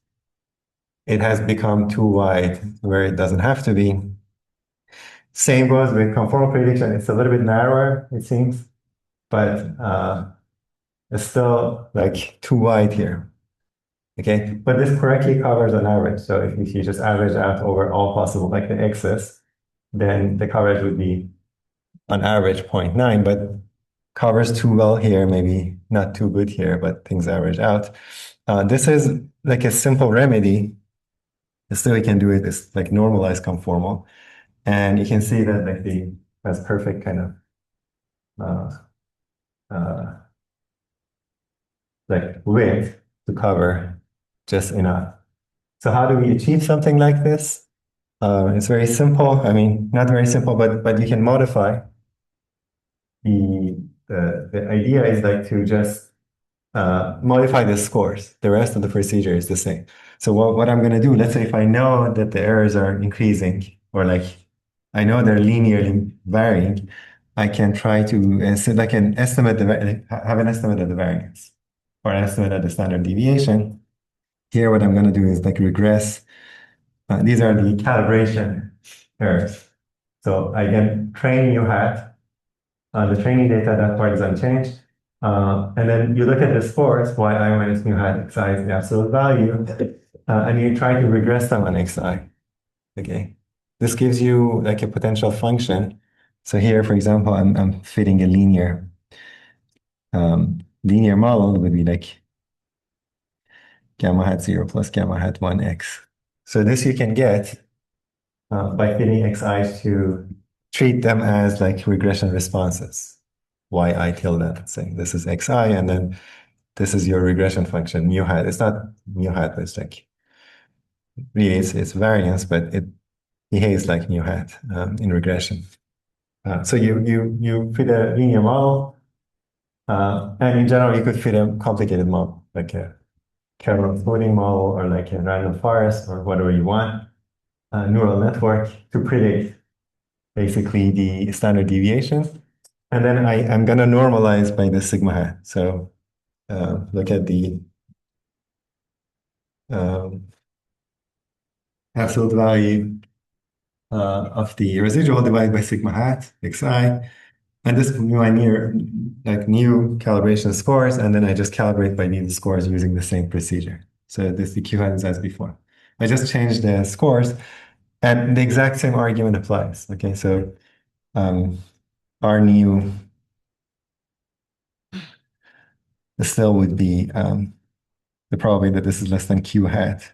it has become too wide where it doesn't have to be. Same goes with conformal prediction. It's a little bit narrower, it seems. but it's still like too wide here. Okay, but this correctly covers an average. So if you just average out over all possible like the x's, then the coverage would be on average 0.9, but covers too well here, maybe not too good here, but things average out. This is like a simple remedy. Still, you can do it. It's like normalized conformal, and you can see that like the has perfect kind of uh, like width to cover just enough. So how do we achieve something like this? It's very simple. I mean, not very simple, but you can modify. The idea is like to just modify the scores. The rest of the procedure is the same. So what I'm going to do, let's say if I know that the errors are increasing, or like I know they're linearly varying, I can try to, instead I can estimate have an estimate of the variance or an estimate of the standard deviation. Here, what I'm going to do is like regress. These are the calibration errors. So I can train mu hat. The training data, that part is unchanged. And then you look at the scores, yi minus mu hat xi is the absolute value, and you try to regress them on xi. Okay, this gives you like a potential function. So here, for example, I'm fitting a linear model would be like gamma hat 0 plus gamma hat 1x. So this you can get by fitting xi to treat them as like regression responses. Yi tilde, saying this is xi, and then this is your regression function, mu hat. It's not mu hat, but it's like really it's variance, but it behaves like mu hat in regression. So you fit a linear model, and in general, you could fit a complicated model, like a kernel floating model or like a random forest or whatever you want, a neural network to predict basically the standard deviation. And then I'm going to normalize by the sigma hat. So look at the absolute value of the residual divided by sigma hat, xi. And this will be my new calibration scores, and then I just calibrate by these scores using the same procedure. So this the Q hat is as before. I just changed the scores, and the exact same argument applies. Okay, so our new still would be the probability that this is less than Q hat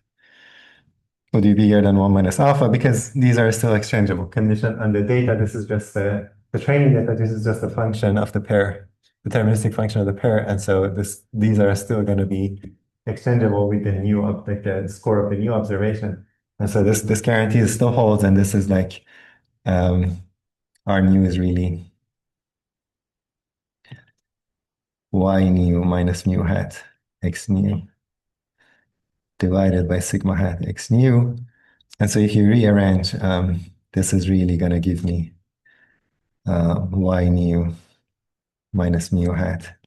would be bigger than 1 minus alpha, because these are still exchangeable. Condition on the data, this is just the training data, this is just a function of the pair, deterministic function of the pair. And so these are still going to be exchangeable with the new, like the score of the new observation. And so this guarantee still holds, and this is like our new is really y new minus mu hat x new divided by sigma hat x new. And so if you rearrange, this is really going to give me y new minus mu hat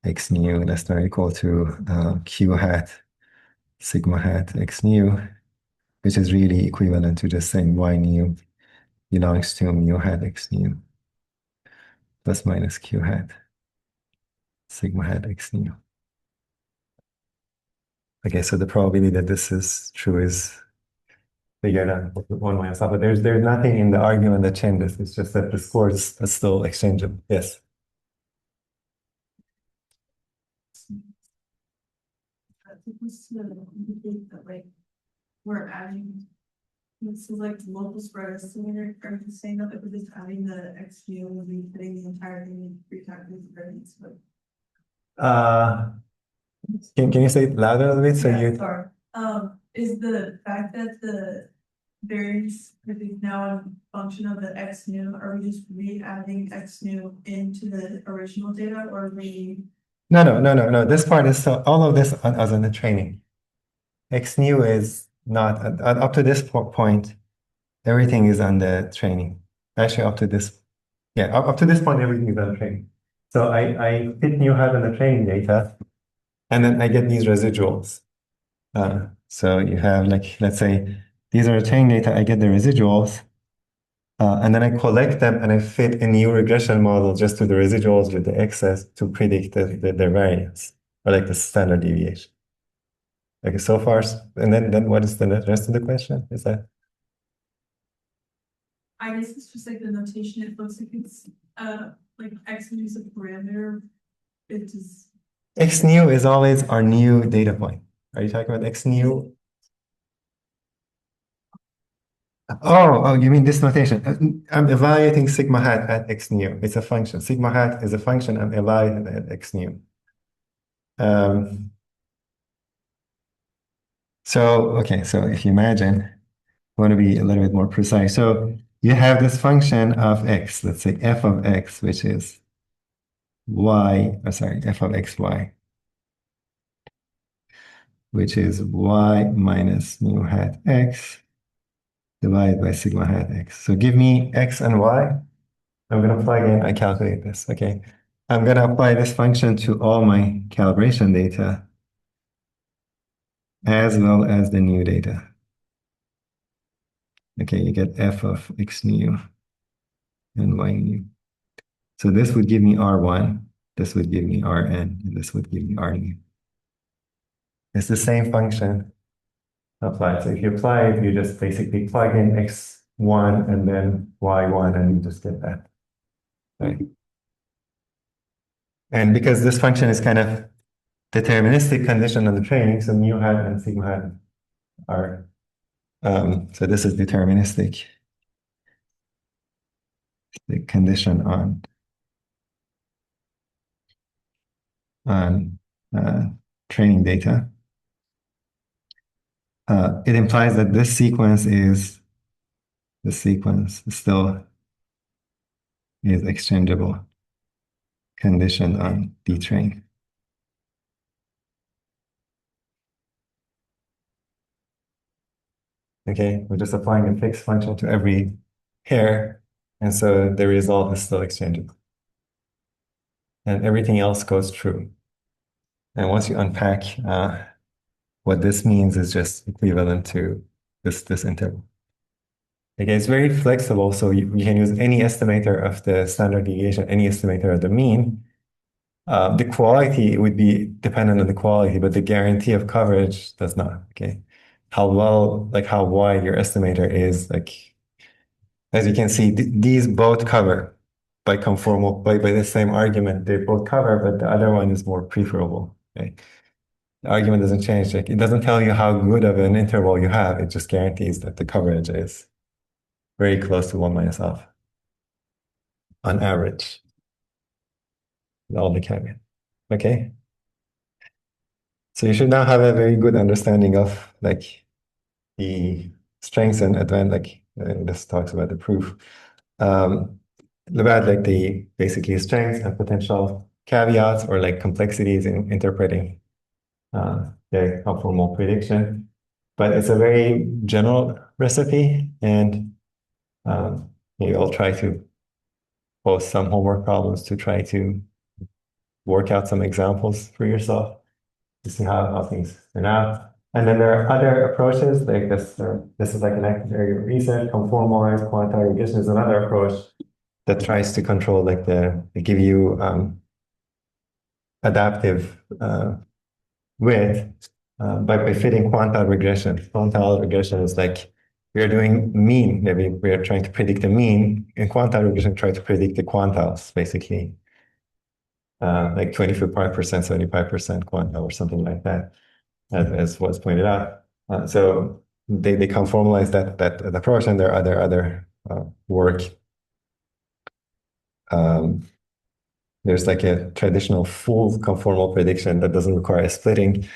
x new less than or equal to q hat sigma hat x new, which is really equivalent to just saying y new belongs to mu hat x new plus minus q hat sigma hat x new. Okay, so the probability that this is true is bigger than 1 minus alpha. There's nothing in the argument that changes. It's just that the scores are still exchangeable. Yes. Supposed to indicate that like we're adding this is like local spread estimator. Are you saying that if we're just adding the x new we'll be fitting the entire thing three times the variance? But Can you say it louder a little bit? So yeah, you sorry. Is the fact that the variance is now a function of the x new, are we just re-adding x new into the original data, or are we? No. This part is so all of this as in the training. X new is not up to this point. Everything is on the training. Actually, up to this, yeah, up to this point, everything is on the training. So I fit new hat on the training data, and then I get these residuals. So you have like, let's say these are the training data. I get the residuals, And then I collect them and I fit a new regression model just to the residuals with the excess to predict their variance, or like the standard deviation. Okay, so far, and then what is the rest of the question? Is that? I guess it's just like the notation, it looks like it's, like X is a parameter. It is, X new is always our new data point. Are you talking about X new? Oh, you mean this notation? I'm evaluating sigma hat at X new. It's a function. Sigma hat is a function I'm evaluating at X new. Okay, so if you imagine, I want to be a little bit more precise. So you have this function of X, let's say f of X, which is y, sorry, f of xy, which is y minus mu hat x divided by sigma hat x. So give me x and y. I'm going to plug in, I calculate this, okay. I'm going to apply this function to all my calibration data as well as the new data. Okay, you get f of x new and y new. So this would give me R1, this would give me Rn, and this would give me R new. It's the same function applied. So if you apply it, you just basically plug in x1 and then y1, and you just get that. Right? And because this function is kind of deterministic condition on the training, so mu hat and sigma hat are, so this is deterministic, the condition on training data. It implies that this sequence still is exchangeable, conditioned on detrain. Okay, we're just applying a fixed function to every pair, and so the result is still exchangeable. And everything else goes true. And once you unpack what this means is just equivalent to this interval. Okay, it's very flexible, so you can use any estimator of the standard deviation, any estimator of the mean. The quality would be dependent on the quality, but the guarantee of coverage does not. Okay, how well, like how wide your estimator is, like as you can see, these both cover by conformal by the same argument. They both cover, but the other one is more preferable. Okay, the argument doesn't change. Like it doesn't tell you how good of an interval you have. It just guarantees that the coverage is very close to 1 minus alpha on average. All the caveat. Okay. So you should now have a very good understanding of like the strengths and advantage. Like this talks about the proof. About like the basically strengths and potential caveats or like complexities in interpreting the conformal prediction. But it's a very general recipe, and maybe I'll try to post some homework problems to try to work out some examples for yourself to see how things turn out. And then there are other approaches like this. This is like an active area of research. Conformalized quantile regression is another approach that tries to control like they give you adaptive width by fitting quantile regression. Quantile regression is like we are doing mean. Maybe we are trying to predict the mean. In quantile regression, try to predict the quantiles basically. Like 25%, 75% quantile or something like that, as was pointed out. So they conformalize that approach, and there are other work. There's like a traditional full conformal prediction that doesn't require splitting,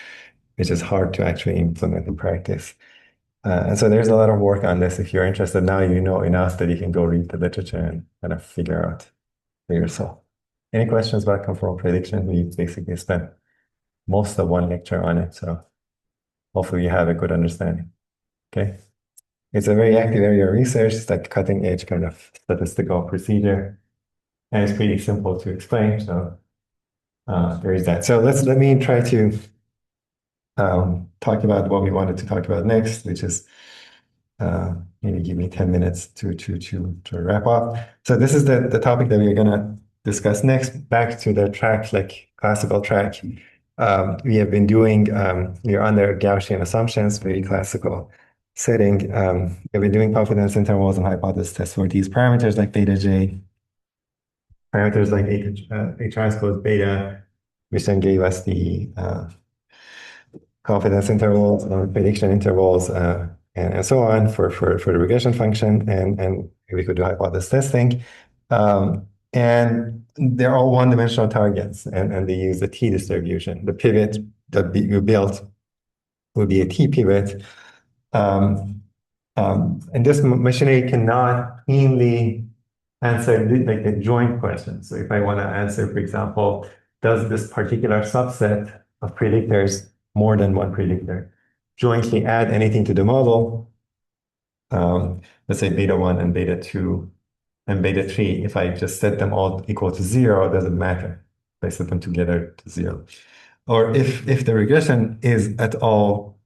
which is hard to actually implement in practice. And so there's a lot of work on this. If you're interested now, you know enough that you can go read the literature and kind of figure out for yourself. Any questions about conformal prediction? We basically spent most of one lecture on it, so hopefully you have a good understanding. Okay. It's a very active area of research. It's like cutting edge kind of statistical procedure, and it's pretty simple to explain. So there is that. So let me try to talk about what we wanted to talk about next, which is maybe give me 10 minutes to wrap up. So this is the topic that we're gonna discuss next. Back to the track, like classical track. We have been doing, we are under Gaussian assumptions, very classical setting. We've been doing confidence intervals and hypothesis tests for these parameters like beta j, parameters like A transpose beta, which then gave us the confidence intervals, prediction intervals, and so on for the regression function, and we could do hypothesis testing. And they're all one-dimensional targets, and they use the t distribution. The pivot that you built would be a t pivot. And this machinery cannot cleanly answer like the joint question. So if I want to answer, for example, does this particular subset of predictors, more than one predictor, jointly add anything to the model? Let's say beta 1 and beta 2 and beta 3, if I just set them all equal to 0, it doesn't matter. If I set them together to 0. Or if the regression is at all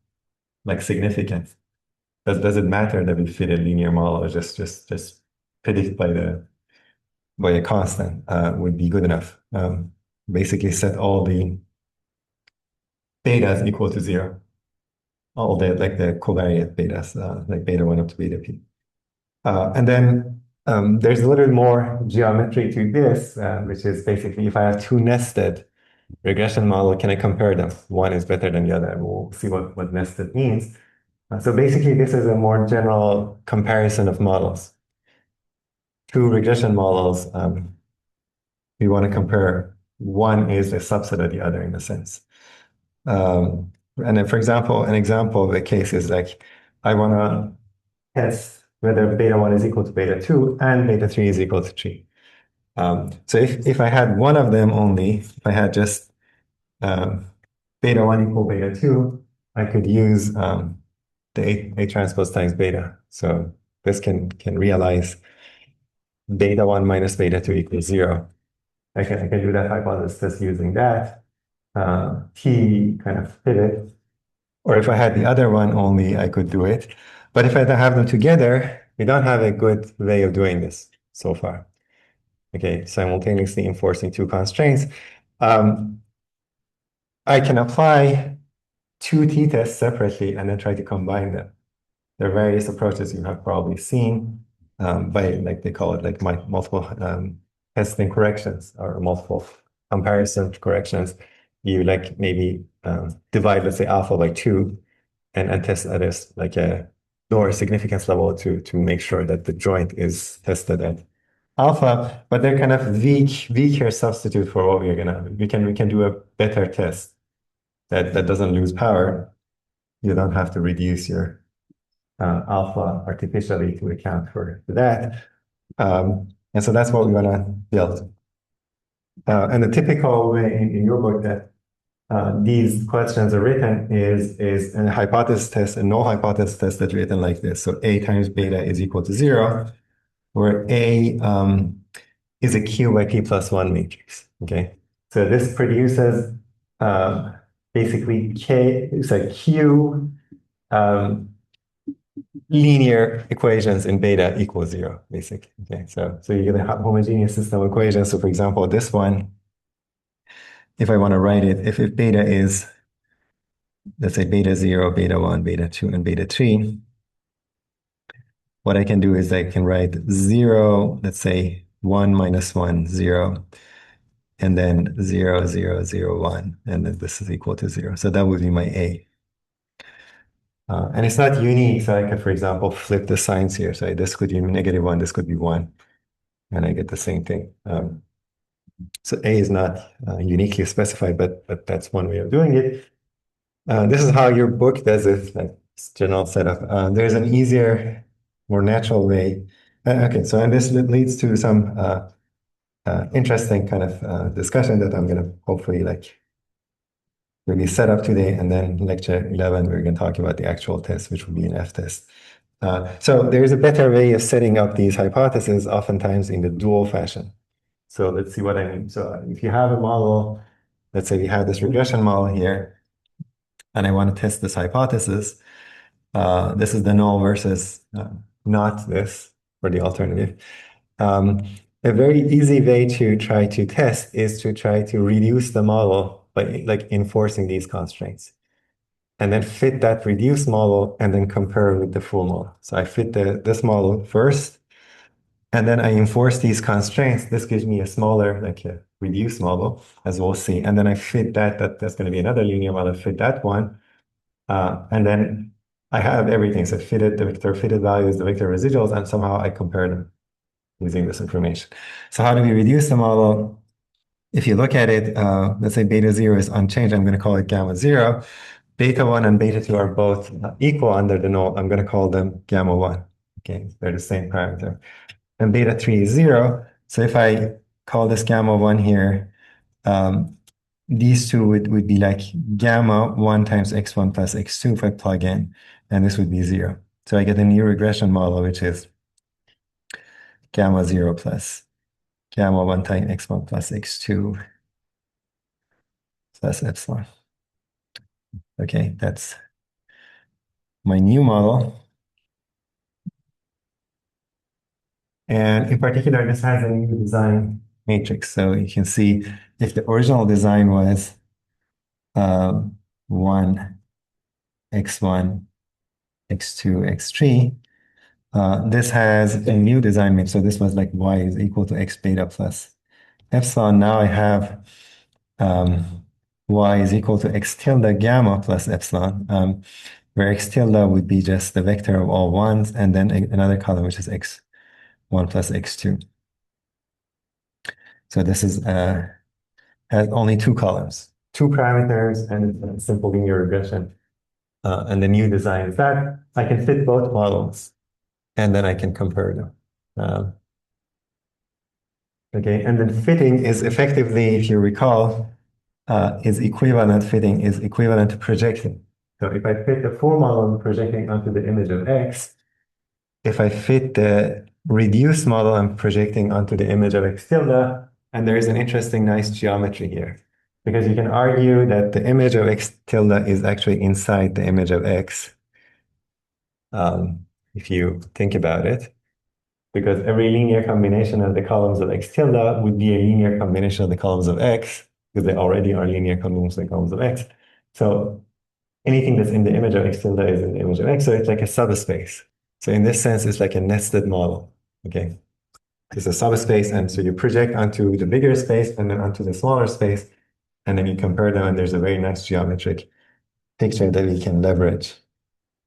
like significant, does it matter that we fit a linear model or just predict by a constant would be good enough. Basically set all the betas equal to 0. All the like the covariate betas, like beta 1 up to beta p. And then there's a little bit more geometry to this, which is basically if I have two nested regression model, can I compare them? One is better than the other, and we'll see what nested means. So basically, this is a more general comparison of models. Two regression models, we want to compare. One is a subset of the other in a sense. And then, for example, an example of a case is like, I want to test whether beta 1 is equal to beta 2 and beta 3 is equal to 3. So if I had one of them only, if I had just beta 1 equal beta 2, I could use the A transpose times beta. So this can realize beta 1 minus beta 2 equals 0. I can do that hypothesis test using that T kind of pivot. Or if I had the other one only, I could do it. But if I don't have them together, we don't have a good way of doing this so far. Okay, simultaneously enforcing two constraints. I can apply two t-tests separately and then try to combine them. There are various approaches you have probably seen by, like they call it, like multiple testing corrections or multiple comparison corrections. You like maybe divide, let's say, alpha by 2 and test at a like a lower significance level to make sure that the joint is tested at alpha, but they're kind of weaker substitute for what we're gonna. We can do a better test that doesn't lose power. You don't have to reduce your alpha artificially to account for that. And so that's what we want to build. And the typical way in your book that these questions are written is a hypothesis test and null hypothesis test that's written like this. So A times beta is equal to 0, where A is a Q by P plus 1 matrix. Okay, so this produces basically K, it's a Q linear equations in beta equals 0, basically. Okay, so you get a homogeneous system of equations. So for example, this one, if I want to write it, if beta is, let's say beta 0, beta 1, beta 2, and beta 3, what I can do is I can write 0, let's say 1 minus 1, 0, and then 0, 0, 0, 1, and then this is equal to 0. So that would be my A. And it's not unique, so I could, for example, flip the signs here. So this could be -1, this could be 1, and I get the same thing. So A is not uniquely specified, but that's one way of doing it. This is how your book does it, like general setup. There's an easier, more natural way. Okay, so and this leads to some interesting kind of discussion that I'm gonna hopefully like really set up today, and then lecture 11 we're gonna talk about the actual test, which will be an F test. So there's a better way of setting up these hypotheses, oftentimes in the dual fashion. So let's see what I mean. So if you have a model, let's say we have this regression model here, and I want to test this hypothesis, This is the null versus not this for the alternative. A very easy way to try to test is to try to reduce the model by like enforcing these constraints. And then fit that reduced model and then compare with the full model. So I fit this model first, and then I enforce these constraints. This gives me a smaller, like a reduced model, as we'll see. And then I fit that's going to be another linear model, fit that one. And then I have everything. So fitted the vector fitted values, the vector residuals, and somehow I compare them using this information. So how do we reduce the model? If you look at it, let's say beta 0 is unchanged. I'm going to call it gamma 0. Beta 1 and beta 2 are both equal under the null. I'm going to call them gamma 1. Okay, they're the same parameter. And beta 3 is 0. So if I call this gamma 1 here, these two would be like gamma 1 times x1 plus x2 if I plug in, and this would be 0. So I get a new regression model, which is gamma 0 plus gamma 1 times x1 plus x2 plus epsilon. Okay, that's my new model. And in particular, this has a new design matrix. So you can see if the original design was 1, x1, x2, x3, this has a new design matrix. So this was like y is equal to x beta plus epsilon. Now I have y is equal to x tilde gamma plus epsilon, where x tilde would be just the vector of all ones, and then another column, which is x1 plus x2. So this is has only two columns, two parameters, and a simple linear regression. And the new design is that I can fit both models, and then I can compare them. Okay, and then fitting is effectively, if you recall, fitting is equivalent to projecting. So if I fit the full model projecting onto the image of X, if I fit the reduced model I'm projecting onto the image of X tilde, and there is an interesting, nice geometry here. Because you can argue that the image of X tilde is actually inside the image of X, if you think about it. Because every linear combination of the columns of X tilde would be a linear combination of the columns of X, because they already are linear combinations of the columns of X. So anything that's in the image of X tilde is in the image of X, so it's like a subspace. So in this sense, it's like a nested model, okay? It's a subspace, and so you project onto the bigger space and then onto the smaller space, and then you compare them, and there's a very nice geometric picture that we can leverage.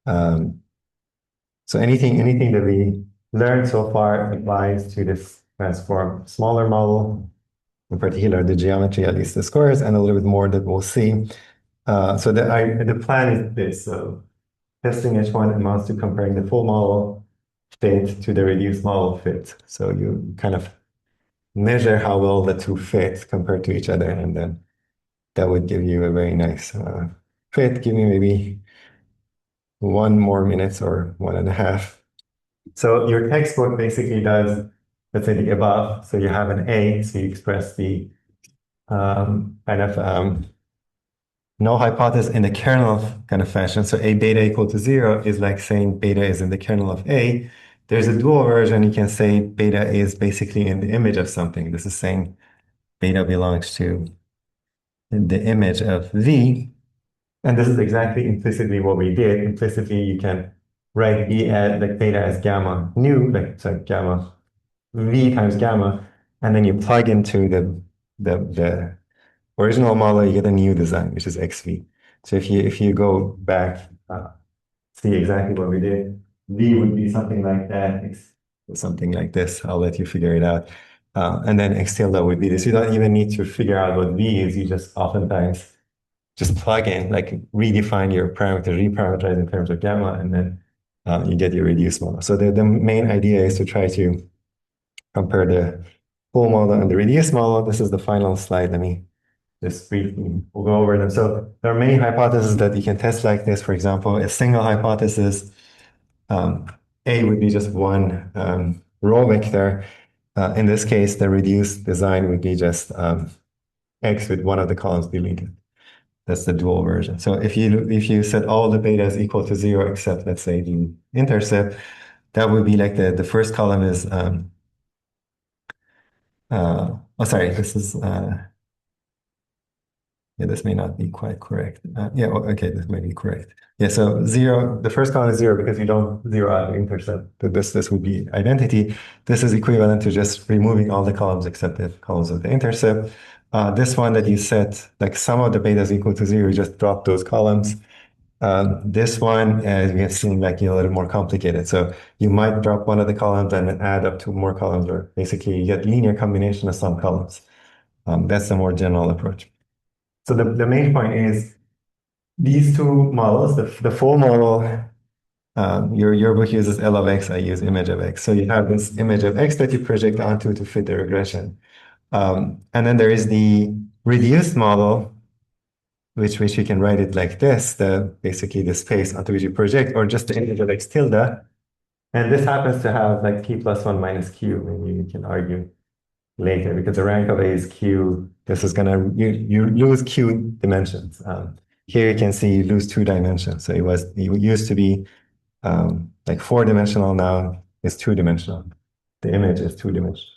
So anything that we learned so far applies to this transform smaller model, in particular the geometry, at least the squares, and a little bit more that we'll see. So the plan is this. So testing H1 amounts to comparing the full model fit to the reduced model fit. So you kind of measure how well the two fit compared to each other, and then that would give you a very nice fit. Give me maybe 1 more minutes or 1.5. So your textbook basically does, let's say, the above. So you have an A, so you express the kind of null hypothesis in the kernel kind of fashion. So A beta equal to 0 is like saying beta is in the kernel of A. There's a dual version. You can say beta is basically in the image of something. This is saying beta belongs to the image of V. And this is exactly implicitly what we did. Implicitly, you can write B as like beta as gamma nu, like so gamma V times gamma, and then you plug into the original model, you get a new design, which is XV. So if you go back, see exactly what we did, V would be something like that, X something like this. I'll let you figure it out. And then X tilde would be this. You don't even need to figure out what V is. You just oftentimes just plug in, like redefine your parameter, reparameterize in terms of gamma, and then you get your reduced model. So the main idea is to try to compare the full model and the reduced model. This is the final slide. Let me just briefly we'll go over them. So there are many hypotheses that you can test like this. For example, a single hypothesis, A would be just one row vector. In this case, the reduced design would be just X with one of the columns deleted. That's the dual version. So if you set all the betas equal to 0 except let's say the intercept, that would be like the first column is oh sorry, this is yeah, this may not be quite correct. Yeah, okay, this may be correct. Yeah, so 0, the first column is 0 because you don't zero out the intercept. So this would be identity. This is equivalent to just removing all the columns except the columns of the intercept. This one that you set, like sum of the betas equal to 0, you just drop those columns. This one, as we have seen, like a little more complicated. So you might drop one of the columns and then add up two more columns, or basically you get linear combination of some columns. That's the more general approach. So the main point is these two models, the full model, your book uses L of X, I use image of X. So you have this image of X that you project onto to fit the regression. And then there is the reduced model, which you can write it like this, basically the space onto which you project, or just the image of X tilde. And this happens to have like P plus 1 minus Q, maybe you can argue later, because the rank of A is Q. This is gonna, you lose Q dimensions. Here you can see you lose 2 dimensions. So it used to be like 4-dimensional, now it's 2-dimensional. The image is 2-dimensional.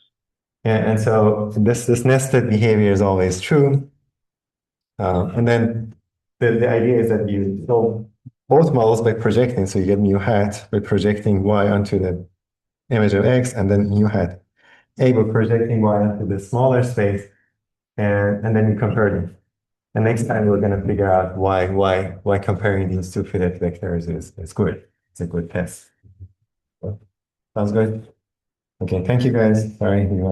And so this nested behavior is always true. And then the idea is that you solve both models by projecting. So you get mu hat by projecting y onto the image of X, and then mu hat A by projecting y onto the smaller space, and then you compare them. And next time we're going to figure out why comparing these two fitted vectors is good. It's a good test. Sounds good. Okay, thank you guys. Sorry.